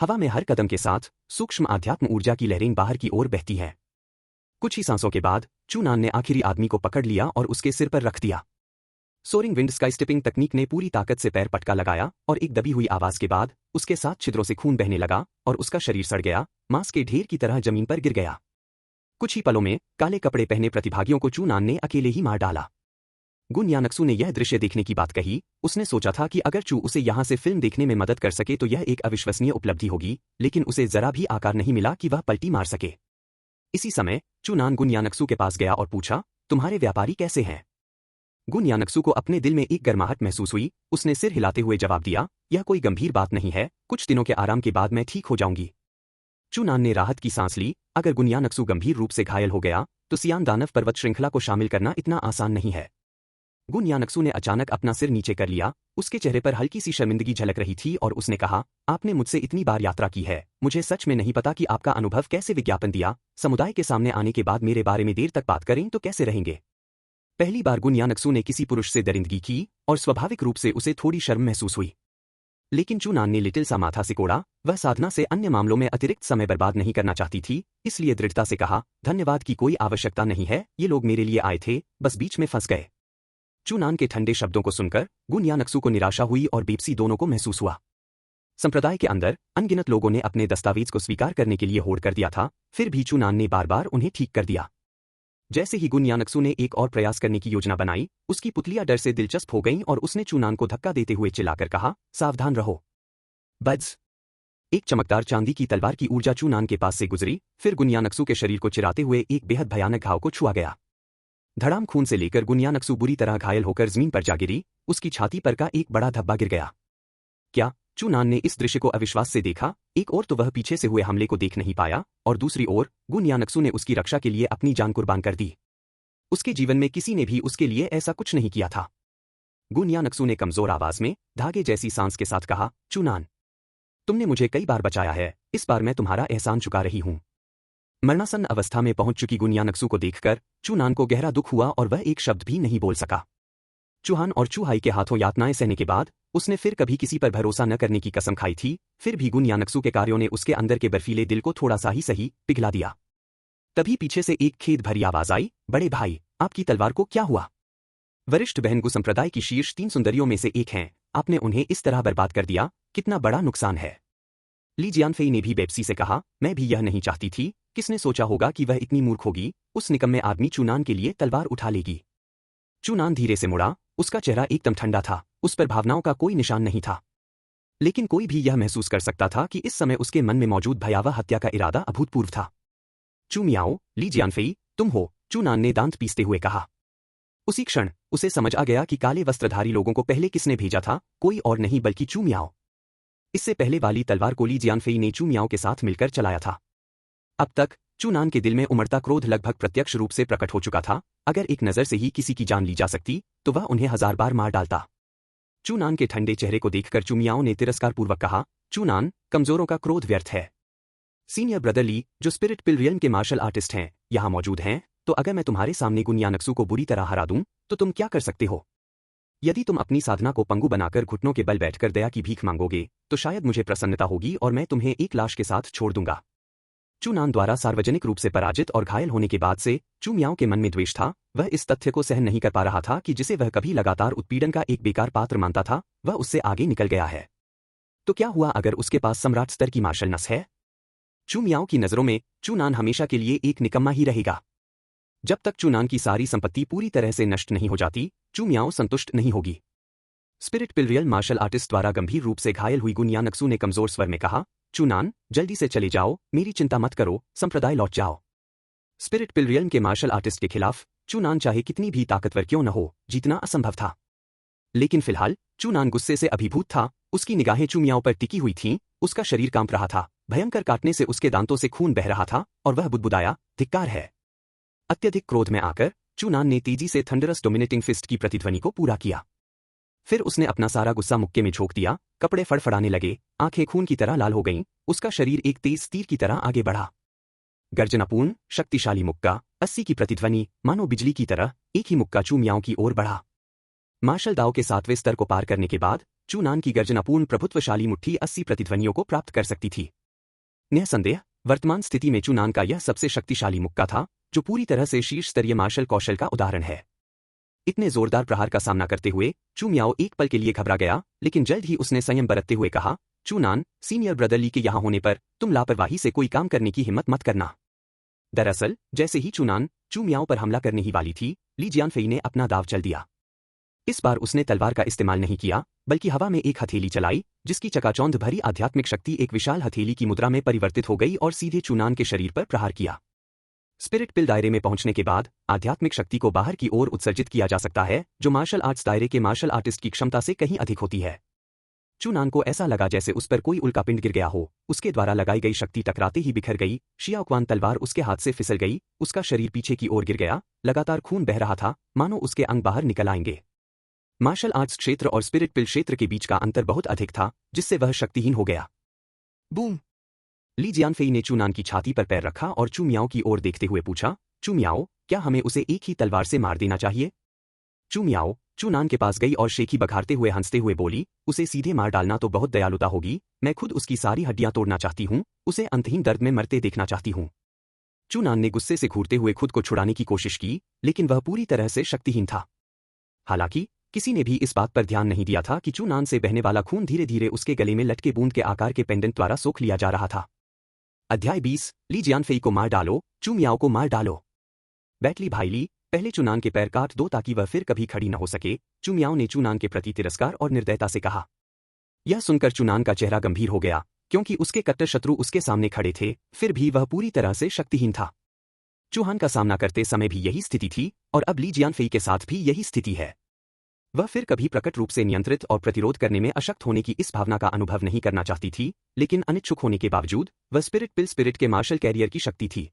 हवा में हर कदम के साथ सूक्ष्म आध्यात्म ऊर्जा की लहरें बाहर की ओर बहती हैं। कुछ ही सांसों के बाद चुनान ने आखिरी आदमी को पकड़ लिया और उसके सिर पर रख दिया। सोरिंग विंड स्काई स्टिपिंग तकनीक ने पूरी ताकत से पैर पटका लगाया और एक दबी हुई आवाज के बाद उसके 7 छिद्रों से खून बहने लगा और उसका शरीर सड़ गया, मांस के ढेर की तरह जमीन पर गिर गया। कुछ ही पलों में काले कपड़े पहने प्रतिभागियों को चूनान ने अकेले ही मार डाला। गुन यानक्सू ने यह दृश्य देखने की बात कही। उसने सोचा था कि अगर चू उसे यहां से फिल्म देखने में मदद कर सके तो यह एक अविश्वसनीय उपलब्धि होगी, लेकिन उसे जरा भी आकार नहीं मिला कि वह पलटी मार सके। इसी समय चूनान गुन यानक्सू के पास गया और पूछा, तुम्हारे व्यापारी कैसे हैं? गुन यानक्सू को अपने दिल में एक गर्माहट महसूस हुई। उसने सिर हिलाते हुए जवाब दिया, यह कोई गंभीर बात नहीं है, कुछ दिनों के आराम के बाद मैं ठीक हो जाऊंगी। चूनान ने राहत की सांस ली। अगर गुन यानक्सू गंभीर रूप से घायल हो गया तो सियान दानव पर्वत श्रृंखला को शामिल करना इतना आसान नहीं है। गुन यानक्सू ने अचानक अपना सिर नीचे कर लिया। उसके चेहरे पर हल्की सी शर्मिंदगी झलक रही थी और उसने कहा, आपने मुझसे इतनी बार यात्रा की है, मुझे सच में नहीं पता कि आपका अनुभव कैसे विज्ञापन दिया। समुदाय के सामने आने के बाद मेरे बारे में देर तक बात करें तो कैसे रहेंगे? पहली बार गुन यानक्सू ने किसी पुरुष से दरिंदगी की और स्वाभाविक रूप से उसे थोड़ी शर्म महसूस हुई। लेकिन चूनान ने लिटिल सा माथा सिकोड़ा। वह साधना से अन्य मामलों में अतिरिक्त समय बर्बाद नहीं करना चाहती थी, इसलिए दृढ़ता से कहा, धन्यवाद की कोई आवश्यकता नहीं है, ये लोग मेरे लिए आए थे, बस बीच में फंस गए। चूनान के ठंडे शब्दों को सुनकर गुन यानक्सू को निराशा हुई और बेबसी दोनों को महसूस हुआ। संप्रदाय के अंदर अनगिनत लोगों ने अपने दस्तावेज को स्वीकार करने के लिए होड़ कर दिया था, फिर भी चूनान ने बार बार उन्हें ठीक कर दिया। जैसे ही गुन यानक्सू ने एक और प्रयास करने की योजना बनाई, उसकी पुतलियां डर से दिलचस्प हो गईं और उसने चूनान को धक्का देते हुए चिल्लाकर कहा, सावधान रहो बड्स। एक चमकदार चांदी की तलवार की ऊर्जा चूनान के पास से गुजरी, फिर गुन यानक्सू के शरीर को चिराते हुए एक बेहद भयानक घाव को छुआ गया। धड़ाम खून से लेकर गुन यानक्सू बुरी तरह घायल होकर जमीन पर जा गिरी। उसकी छाती पर का एक बड़ा धब्बा गिर गया। क्या? चूनान ने इस दृश्य को अविश्वास से देखा। एक ओर तो वह पीछे से हुए हमले को देख नहीं पाया और दूसरी ओर गुन यानक्सू ने उसकी रक्षा के लिए अपनी जान कुर्बान कर दी। उसके जीवन में किसी ने भी उसके लिए ऐसा कुछ नहीं किया था। गुन यानक्सू ने कमजोर आवाज में धागे जैसी सांस के साथ कहा, चूनान, तुमने मुझे कई बार बचाया है, इस बार मैं तुम्हारा एहसान चुका रही हूं। मरणासन्न अवस्था में पहुंच चुकी गुन यानक्सू को देखकर चूनान को गहरा दुख हुआ और वह एक शब्द भी नहीं बोल सका। चूहान और चूहाई के हाथों यातनाएं सहने के बाद उसने फिर कभी किसी पर भरोसा न करने की कसम खाई थी, फिर भी गुन यानक्सू के कार्यों ने उसके अंदर के बर्फीले दिल को थोड़ा सा ही सही पिघला दिया। तभी पीछे से एक खेद भरी आवाज आई, बड़े भाई, आपकी तलवार को क्या हुआ? वरिष्ठ बहन गु संप्रदाय की शीर्ष 3 सुंदरियों में से एक हैं, आपने उन्हें इस तरह बर्बाद कर दिया, कितना बड़ा नुकसान है। ली जियानफेई ने भी बेप्सी से कहा, मैं भी यह नहीं चाहती थी, किसने सोचा होगा कि वह इतनी मूर्ख होगी, उस निकम्मे आदमी चूनान के लिए तलवार उठा लेगी। चूनान धीरे से मुड़ा, उसका चेहरा एकदम ठंडा था, उस पर भावनाओं का कोई निशान नहीं था। लेकिन कोई भी यह महसूस कर सकता था कि इस समय उसके मन में मौजूद भयावह हत्या का इरादा अभूतपूर्व था। चू मियाओ, ली जियानफेई, तुम हो, चूनान ने दांत पीसते हुए कहा। उसी क्षण उसे समझ आ गया कि काले वस्त्रधारी लोगों को पहले किसने भेजा था, कोई और नहीं बल्कि चू मियाओ। इससे पहले वाली तलवार को ली जियानफेई ने चू मियाओ के साथ मिलकर चलाया था। अब तक चूनान के दिल में उमड़ता क्रोध लगभग प्रत्यक्ष रूप से प्रकट हो चुका था। अगर एक नजर से ही किसी की जान ली जा सकती तो वह उन्हें 1000 बार मार डालता। चूनान के ठंडे चेहरे को देखकर चू मियाओ ने तिरस्कारपूर्वक कहा, चूनान, कमजोरों का क्रोध व्यर्थ है। सीनियर ब्रदर ली, जो स्पिरिट पिलरियन के मार्शल आर्टिस्ट हैं, यहां मौजूद हैं, तो अगर मैं तुम्हारे सामने गुन यानक्सू को बुरी तरह हरा दूं तो तुम क्या कर सकते हो? यदि तुम अपनी साधना को पंगु बनाकर घुटनों के बल बैठकर दया की भीख मांगोगे तो शायद मुझे प्रसन्नता होगी और मैं तुम्हें एक लाश के साथ छोड़ दूंगा। चूनान द्वारा सार्वजनिक रूप से पराजित और घायल होने के बाद से चू मियाओ के मन में द्वेष था। वह इस तथ्य को सहन नहीं कर पा रहा था कि जिसे वह कभी लगातार उत्पीड़न का एक बेकार पात्र मानता था, वह उससे आगे निकल गया है। तो क्या हुआ अगर उसके पास सम्राट स्तर की मार्शल नस है? चू मियाओ की नजरों में चूनान हमेशा के लिए एक निकम्मा ही रहेगा। जब तक चूनान की सारी संपत्ति पूरी तरह से नष्ट नहीं हो जाती, चू मियाओ संतुष्ट नहीं होगी। स्पिरिट पिलरियल मार्शल आर्टिस्ट द्वारा गंभीर रूप से घायल हुई गुन यानक्सू ने कमजोर स्वर में कहा, चूनान, जल्दी से चले जाओ, मेरी चिंता मत करो, संप्रदाय लौट जाओ। स्पिरिट पिलरियल के मार्शल आर्टिस्ट के खिलाफ चूनान चाहे कितनी भी ताकतवर क्यों न हो, जीतना असंभव था। लेकिन फिलहाल चूनान गुस्से से अभिभूत था। उसकी निगाहें चू मियाओ पर टिकी हुई थीं, उसका शरीर कांप रहा था, भयंकर काटने से उसके दांतों से खून बह रहा था और वह बुदबुदाया, धिक्कार है। अत्यधिक क्रोध में आकर चूनान ने तेजी से थंडरस डोमिनेटिंग फिस्ट की प्रतिध्वनि को पूरा किया। फिर उसने अपना सारा गुस्सा मुक्के में झोंक दिया, कपड़े फड़फड़ाने लगे, आंखें खून की तरह लाल हो गईं, उसका शरीर एक तेज तीर की तरह आगे बढ़ा। गर्जनापूर्ण, शक्तिशाली मुक्का, 80 की प्रतिध्वनि, मानो बिजली की तरह, एक ही मुक्का चू मियाओ की ओर बढ़ा। मार्शल दाओ के 7वें स्तर को पार करने के बाद चूनान की गर्जनापूर्ण प्रभुत्वशाली मुट्ठी 80 प्रतिध्वनियों को प्राप्त कर सकती थी। निःसंदेह वर्तमान स्थिति में चूनान का यह सबसे शक्तिशाली मुक्का था, जो पूरी तरह से शीर्ष स्तरीय मार्शल कौशल का उदाहरण है। इतने जोरदार प्रहार का सामना करते हुए चू मियाओ एक पल के लिए घबरा गया, लेकिन जल्द ही उसने संयम बरतते हुए कहा, चूनान, सीनियर ब्रदर ली के यहाँ होने पर तुम लापरवाही से कोई काम करने की हिम्मत मत करना। दरअसल जैसे ही चूनान चू मियाओ पर हमला करने ही वाली थी, ली जियानफेई ने अपना दाव चल दिया। इस बार उसने तलवार का इस्तेमाल नहीं किया, बल्कि हवा में एक हथेली चलाई, जिसकी चकाचौंध भरी आध्यात्मिक शक्ति एक विशाल हथेली की मुद्रा में परिवर्तित हो गई और सीधे चूनान के शरीर पर प्रहार किया। स्पिरिट पिल दायरे में पहुंचने के बाद आध्यात्मिक शक्ति को बाहर की ओर उत्सर्जित किया जा सकता है, जो मार्शल आर्ट्स दायरे के मार्शल आर्टिस्ट की क्षमता से कहीं अधिक होती है। चूनान को ऐसा लगा जैसे उस पर कोई उल्कापिंड गिर गया हो, उसके द्वारा लगाई गई शक्ति टकराते ही बिखर गई, शियाओक्वान तलवार उसके हाथ से फिसल गई, उसका शरीर पीछे की ओर गिर गया, लगातार खून बह रहा था, मानो उसके अंग बाहर निकल आएंगे। मार्शल आर्ट्स क्षेत्र और स्पिरिट पिल क्षेत्र के बीच का अंतर बहुत अधिक था, जिससे वह शक्तिहीन हो गया। बूम! ली जियानफेई ने चूनान की छाती पर पैर रखा और चू मियाओ की ओर देखते हुए पूछा, चू मियाओ, क्या हमें उसे एक ही तलवार से मार देना चाहिए? चू मियाओ चूनान के पास गई और शेखी बघारते हुए हंसते हुए बोली, उसे सीधे मार डालना तो बहुत दयालुता होगी, मैं खुद उसकी सारी हड्डियां तोड़ना चाहती हूं, उसे अंतहीन दर्द में मरते देखना चाहती हूं। चूनान ने गुस्से से घूरते हुए खुद को छुड़ाने की कोशिश की, लेकिन वह पूरी तरह से शक्तिहीन था। हालांकि किसी ने भी इस बात पर ध्यान नहीं दिया था कि चूनान से बहने वाला खून धीरे धीरे उसके गले में लटके बूंद के आकार के पेंडेंट द्वारा सोख लिया जा रहा था। अध्याय 20, ली जियानफेई को मार डालो, चू मियाओ को मार डालो। बैटली भाई ली, पहले चूनान के पैर काट दो ताकि वह फिर कभी खड़ी न हो सके, चू मियाओ ने चूनान के प्रति तिरस्कार और निर्दयता से कहा। यह सुनकर चूनान का चेहरा गंभीर हो गया, क्योंकि उसके कट्टर शत्रु उसके सामने खड़े थे, फिर भी वह पूरी तरह से शक्तिहीन था। चूहान का सामना करते समय भी यही स्थिति थी, और अब ली जियानफेई के साथ भी यही स्थिति है। वह फिर कभी प्रकट रूप से नियंत्रित और प्रतिरोध करने में अशक्त होने की इस भावना का अनुभव नहीं करना चाहती थी, लेकिन अनिच्छुक होने के बावजूद वह स्पिरिट पिल स्पिरिट के मार्शल कैरियर की शक्ति थी।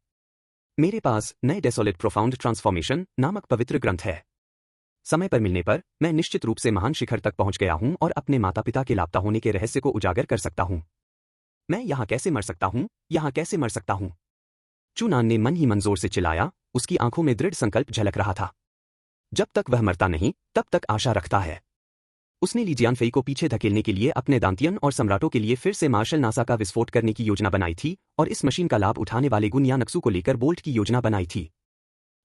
मेरे पास नए डेसोलेट प्रोफाउंड ट्रांसफॉर्मेशन नामक पवित्र ग्रंथ है। समय पर मिलने पर मैं निश्चित रूप से महान शिखर तक पहुंच गया हूं और अपने माता पिता के लापता होने के रहस्य को उजागर कर सकता हूं। मैं यहां कैसे मर सकता हूं, यहां कैसे मर सकता हूं? चूनान ने मन ही मन जोर से चिल्लाया, उसकी आंखों में दृढ़ संकल्प झलक रहा था। जब तक वह मरता नहीं, तब तक आशा रखता है। उसने ली जियानफेई को पीछे धकेलने के लिए अपने दांतियन और सम्राटों के लिए फिर से मार्शल नासा का विस्फोट करने की योजना बनाई थी, और इस मशीन का लाभ उठाने वाले गुनिया नक्सू को लेकर बोल्ट की योजना बनाई थी।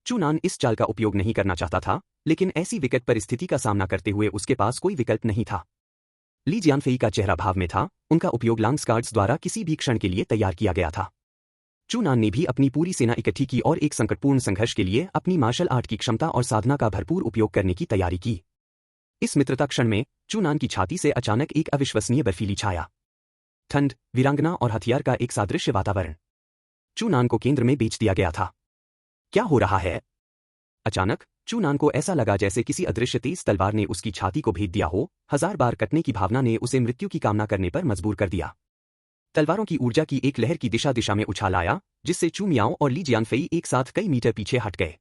चूनान इस चाल का उपयोग नहीं करना चाहता था, लेकिन ऐसी विकट परिस्थिति का सामना करते हुए उसके पास कोई विकल्प नहीं था। ली जियानफेई का चेहरा भाव में था, उनका उपयोग लांग्सगार्ड्स द्वारा किसी भी क्षण के लिए तैयार किया गया था। चूनान ने भी अपनी पूरी सेना इकट्ठी की और एक संकटपूर्ण संघर्ष के लिए अपनी मार्शल आर्ट की क्षमता और साधना का भरपूर उपयोग करने की तैयारी की। इस मित्रता क्षण में चूनान की छाती से अचानक एक अविश्वसनीय बर्फीली छाया। ठंड, वीरांगना और हथियार का एक सादृश्य वातावरण। चूनान को केंद्र में बेच दिया गया था। क्या हो रहा है? अचानक चूनान को ऐसा लगा जैसे किसी अदृश्य तेज तलवार ने उसकी छाती को भेद दिया हो, हजार बार कटने की भावना ने उसे मृत्यु की कामना करने पर मजबूर कर दिया। तलवारों की ऊर्जा की एक लहर की दिशा दिशा में उछाल आया, जिससे चू मियाओ और ली जियानफेई एक साथ कई मीटर पीछे हट गए।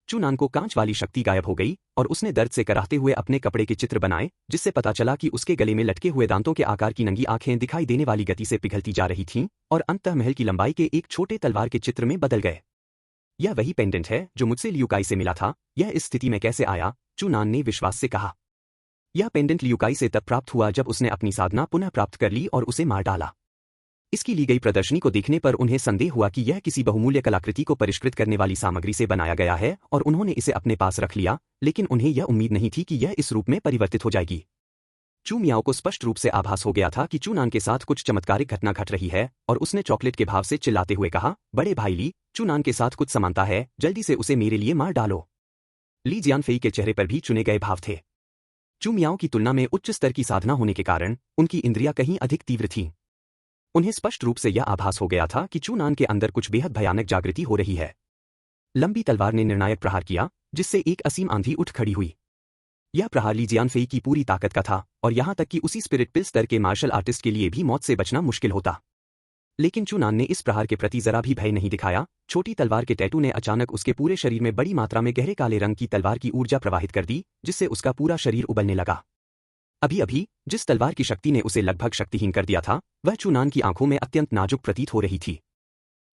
चूनान को कांच वाली शक्ति गायब हो गई, और उसने दर्द से कराहते हुए अपने कपड़े के चित्र बनाए, जिससे पता चला कि उसके गले में लटके हुए दांतों के आकार की नंगी आंखें दिखाई देने वाली गति से पिघलती जा रही थीं, और अंततः महल की लंबाई के एक छोटे तलवार के चित्र में बदल गए। यह वही पेंडेंट है जो मुझसे लियूकाई से मिला था। यह इस स्थिति में कैसे आया? चूनान ने विश्वास से कहा। यह पेंडेंट लियूकाई से तब प्राप्त हुआ जब उसने अपनी साधना पुनः प्राप्त कर ली और उसे मार डाला। इसकी ली गई प्रदर्शनी को देखने पर उन्हें संदेह हुआ कि यह किसी बहुमूल्य कलाकृति को परिष्कृत करने वाली सामग्री से बनाया गया है, और उन्होंने इसे अपने पास रख लिया, लेकिन उन्हें यह उम्मीद नहीं थी कि यह इस रूप में परिवर्तित हो जाएगी। चू मियाओ को स्पष्ट रूप से आभास हो गया था कि चूनान के साथ कुछ चमत्कारिक घटना घट रही है, और उसने चॉकलेट के भाव से चिल्लाते हुए कहा, बड़े भाई ली, चूनान के साथ कुछ समानता है, जल्दी से उसे मेरे लिए मार डालो। ली जियानफेई के चेहरे पर भी चुने गए भाव थे। चू मियाओ की तुलना में उच्च स्तर की साधना होने के कारण उनकी इंद्रियां कहीं अधिक तीव्र थीं। उन्हें स्पष्ट रूप से यह आभास हो गया था कि चूनान के अंदर कुछ बेहद भयानक जागृति हो रही है। लंबी तलवार ने निर्णायक प्रहार किया, जिससे एक असीम आंधी उठ खड़ी हुई। यह प्रहार ली जियानफेई की पूरी ताकत का था, और यहां तक कि उसी स्पिरिट पिल स्तर के मार्शल आर्टिस्ट के लिए भी मौत से बचना मुश्किल होता। लेकिन चूनान ने इस प्रहार के प्रति जरा भी भय नहीं दिखाया। छोटी तलवार के टैटू ने अचानक उसके पूरे शरीर में बड़ी मात्रा में गहरे काले रंग की तलवार की ऊर्जा प्रवाहित कर दी, जिससे उसका पूरा शरीर उबलने लगा। अभी अभी जिस तलवार की शक्ति ने उसे लगभग शक्तिहीन कर दिया था, वह चूनान की आंखों में अत्यंत नाजुक प्रतीत हो रही थी।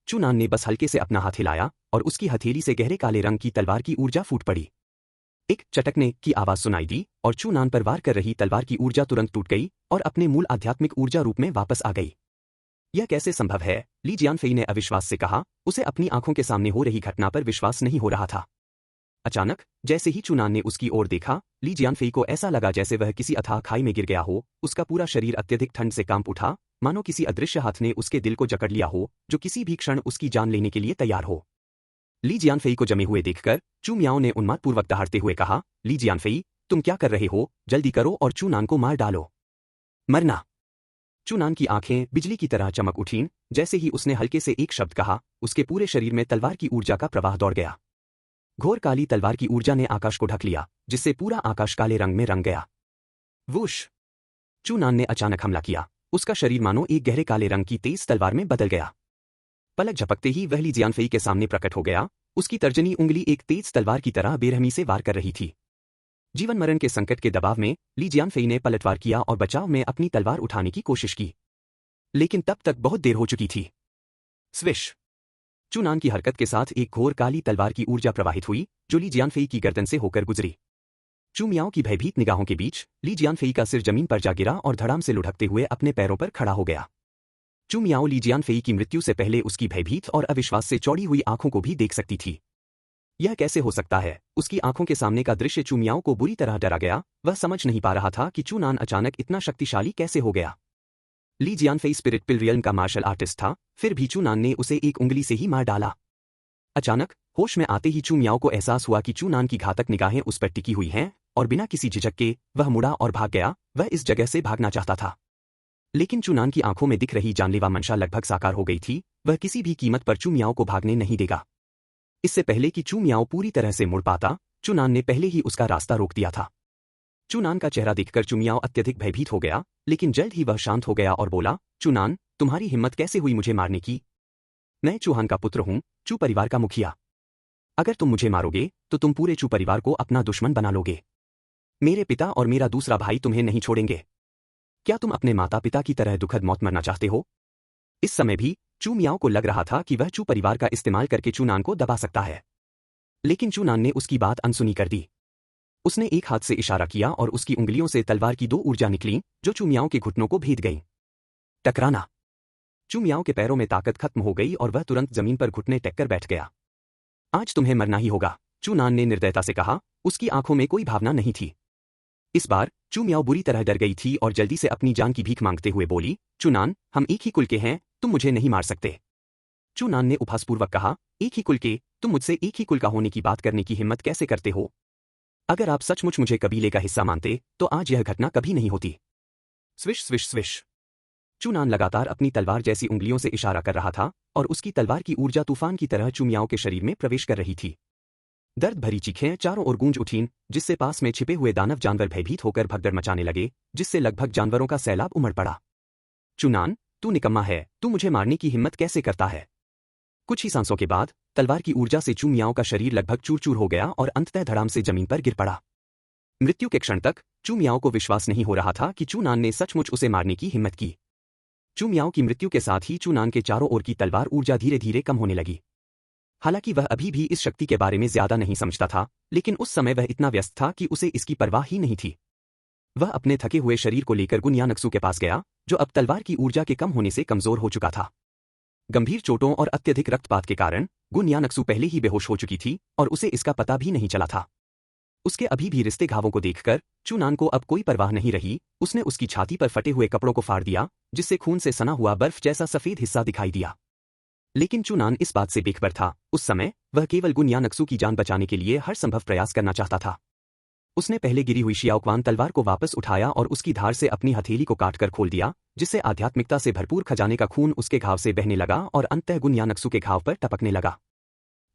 चूनान ने बस हल्के से अपना हाथ हिलाया, और उसकी हथेली से गहरे काले रंग की तलवार की ऊर्जा फूट पड़ी। एक चटकने की आवाज सुनाई दी, और चूनान पर वार कर रही तलवार की ऊर्जा तुरंत टूट गई और अपने मूल आध्यात्मिक ऊर्जा रूप में वापस आ गई। यह कैसे संभव है? ली जियानफेई ने अविश्वास से कहा। उसे अपनी आंखों के सामने हो रही घटना पर विश्वास नहीं हो रहा था। अचानक जैसे ही चूनान ने उसकी ओर देखा, ली जियानफेई को ऐसा लगा जैसे वह किसी अथाह खाई में गिर गया हो। उसका पूरा शरीर अत्यधिक ठंड से कांप उठा, मानो किसी अदृश्य हाथ ने उसके दिल को जकड़ लिया हो, जो किसी भी क्षण उसकी जान लेने के लिए तैयार हो। ली जियानफेई को जमे हुए देखकर चू मियाओ ने उन्मादपूर्वक दहाड़ते हुए कहा, ली जियानफेई, तुम क्या कर रहे हो? जल्दी करो और चूनान को मार डालो। मरना। चूनान की आंखें बिजली की तरह चमक उठीं। जैसे ही उसने हल्के से एक शब्द कहा, उसके पूरे शरीर में तलवार की ऊर्जा का प्रवाह दौड़ गया। घोर काली तलवार की ऊर्जा ने आकाश को ढक लिया, जिससे पूरा आकाश काले रंग में रंग गया। वुश! चूनान ने अचानक हमला किया। उसका शरीर मानो एक गहरे काले रंग की तेज तलवार में बदल गया। पलक झपकते ही वह ली जियानफेई के सामने प्रकट हो गया। उसकी तर्जनी उंगली एक तेज तलवार की तरह बेरहमी से वार कर रही थी। जीवन मरण के संकट के दबाव में ली जियानफेई ने पलटवार किया और बचाव में अपनी तलवार उठाने की कोशिश की, लेकिन तब तक बहुत देर हो चुकी थी। स्विश! चूनान की हरकत के साथ एक घोर काली तलवार की ऊर्जा प्रवाहित हुई, जो ली जियानफेई की गर्दन से होकर गुजरी। चू मियाओ की भयभीत निगाहों के बीच ली जियानफेई का सिर जमीन पर जा गिरा और धड़ाम से लुढ़कते हुए अपने पैरों पर खड़ा हो गया। चू मियाओ ली जियानफेई की मृत्यु से पहले उसकी भयभीत और अविश्वास से चौड़ी हुई आंखों को भी देख सकती थी। यह कैसे हो सकता है? उसकी आंखों के सामने का दृश्य चू मियाओ को बुरी तरह डरा गया। वह समझ नहीं पा रहा था कि चूनान अचानक इतना शक्तिशाली कैसे हो गया। ली जियानफेई स्पिरिट पिल रियल्म का मार्शल आर्टिस्ट था, फिर भी चूनान ने उसे एक उंगली से ही मार डाला। अचानक होश में आते ही चू मियाओ को एहसास हुआ कि चूनान की घातक निगाहें उस पर टिकी हुई हैं, और बिना किसी झिझक के वह मुड़ा और भाग गया। वह इस जगह से भागना चाहता था, लेकिन चूनान की आंखों में दिख रही जानलेवा मंशा लगभग साकार हो गई थी। वह किसी भी कीमत पर चू मियाओ को भागने नहीं देगा। इससे पहले कि चू मियाओ पूरी तरह से मुड़ पाता, चूनान ने पहले ही उसका रास्ता रोक दिया था। चूनान का चेहरा देखकर चू मियाओ अत्यधिक भयभीत हो गया, लेकिन जल्द ही वह शांत हो गया और बोला, चूनान, तुम्हारी हिम्मत कैसे हुई मुझे मारने की? मैं चूहान का पुत्र हूं, चू परिवार का मुखिया। अगर तुम मुझे मारोगे तो तुम पूरे चू परिवार को अपना दुश्मन बना लोगे। मेरे पिता और मेरा दूसरा भाई तुम्हें नहीं छोड़ेंगे। क्या तुम अपने माता पिता की तरह दुखद मौत मरना चाहते हो? इस समय भी चू मियाओ को लग रहा था कि वह चू परिवार का इस्तेमाल करके चूनान को दबा सकता है, लेकिन चूनान ने उसकी बात अनसुनी कर दी। उसने एक हाथ से इशारा किया और उसकी उंगलियों से तलवार की दो ऊर्जा निकलीं, जो चू मियाओ के घुटनों को भेद गईं। टकराना! चू मियाओ के पैरों में ताकत खत्म हो गई और वह तुरंत जमीन पर घुटने टेक कर बैठ गया। आज तुम्हें मरना ही होगा, चूनान ने निर्दयता से कहा। उसकी आंखों में कोई भावना नहीं थी। इस बार चू मियाओ बुरी तरह डर गई थी और जल्दी से अपनी जान की भीख मांगते हुए बोली, चूनान, हम एक ही कुल के हैं, तुम मुझे नहीं मार सकते। चूनान ने उपहासपूर्वक कहा, एक ही कुल के? तुम मुझसे एक ही कुल का होने की बात करने की हिम्मत कैसे करते हो? अगर आप सचमुच मुझे कबीले का हिस्सा मानते तो आज यह घटना कभी नहीं होती। Swish swish swish! चूनान लगातार अपनी तलवार जैसी उंगलियों से इशारा कर रहा था और उसकी तलवार की ऊर्जा तूफान की तरह चू मियाओ के शरीर में प्रवेश कर रही थी। दर्द भरी चीखें चारों ओर गूंज उठीं, जिससे पास में छिपे हुए दानव जानवर भयभीत होकर भगदड़ मचाने लगे, जिससे लगभग जानवरों का सैलाब उमड़ पड़ा। चूनान, तू निकम्मा है, तू मुझे मारने की हिम्मत कैसे करता है? कुछ ही सांसों के बाद तलवार की ऊर्जा से चू मियाओ का शरीर लगभग चूर-चूर हो गया और अंततः धड़ाम से जमीन पर गिर पड़ा। मृत्यु के क्षण तक चू मियाओ को विश्वास नहीं हो रहा था कि चूनान ने सचमुच उसे मारने की हिम्मत की। चू मियाओ की मृत्यु के साथ ही चूनान के चारों ओर की तलवार ऊर्जा धीरे धीरे कम होने लगी। हालांकि वह अभी भी इस शक्ति के बारे में ज्यादा नहीं समझता था, लेकिन उस समय वह इतना व्यस्त था कि उसे इसकी परवाह ही नहीं थी। वह अपने थके हुए शरीर को लेकर गुन यानक्सू के पास गया, जो अब तलवार की ऊर्जा के कम होने से कमजोर हो चुका था। गंभीर चोटों और अत्यधिक रक्तपात के कारण गुन यानक्सू पहले ही बेहोश हो चुकी थी और उसे इसका पता भी नहीं चला था। उसके अभी भी रिश्ते घावों को देखकर चूनान को अब कोई परवाह नहीं रही। उसने उसकी छाती पर फटे हुए कपड़ों को फाड़ दिया, जिससे खून से सना हुआ बर्फ जैसा सफेद हिस्सा दिखाई दिया। लेकिन चूनान इस बात से बेखबर था। उस समय वह केवल गुन यानक्सू की जान बचाने के लिए हर संभव प्रयास करना चाहता था। उसने पहले गिरी हुई शियाओक्वान तलवार को वापस उठाया और उसकी धार से अपनी हथेली को काटकर खोल दिया, जिससे आध्यात्मिकता से भरपूर खजाने का खून उसके घाव से बहने लगा और अंततः गुन यानक्सू के घाव पर टपकने लगा।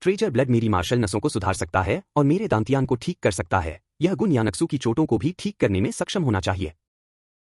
ट्रेजर ब्लड मेरी मार्शल नसों को सुधार सकता है और मेरे दांतियान को ठीक कर सकता है। यह गुन यानक्सू की चोटों को भी ठीक करने में सक्षम होना चाहिए।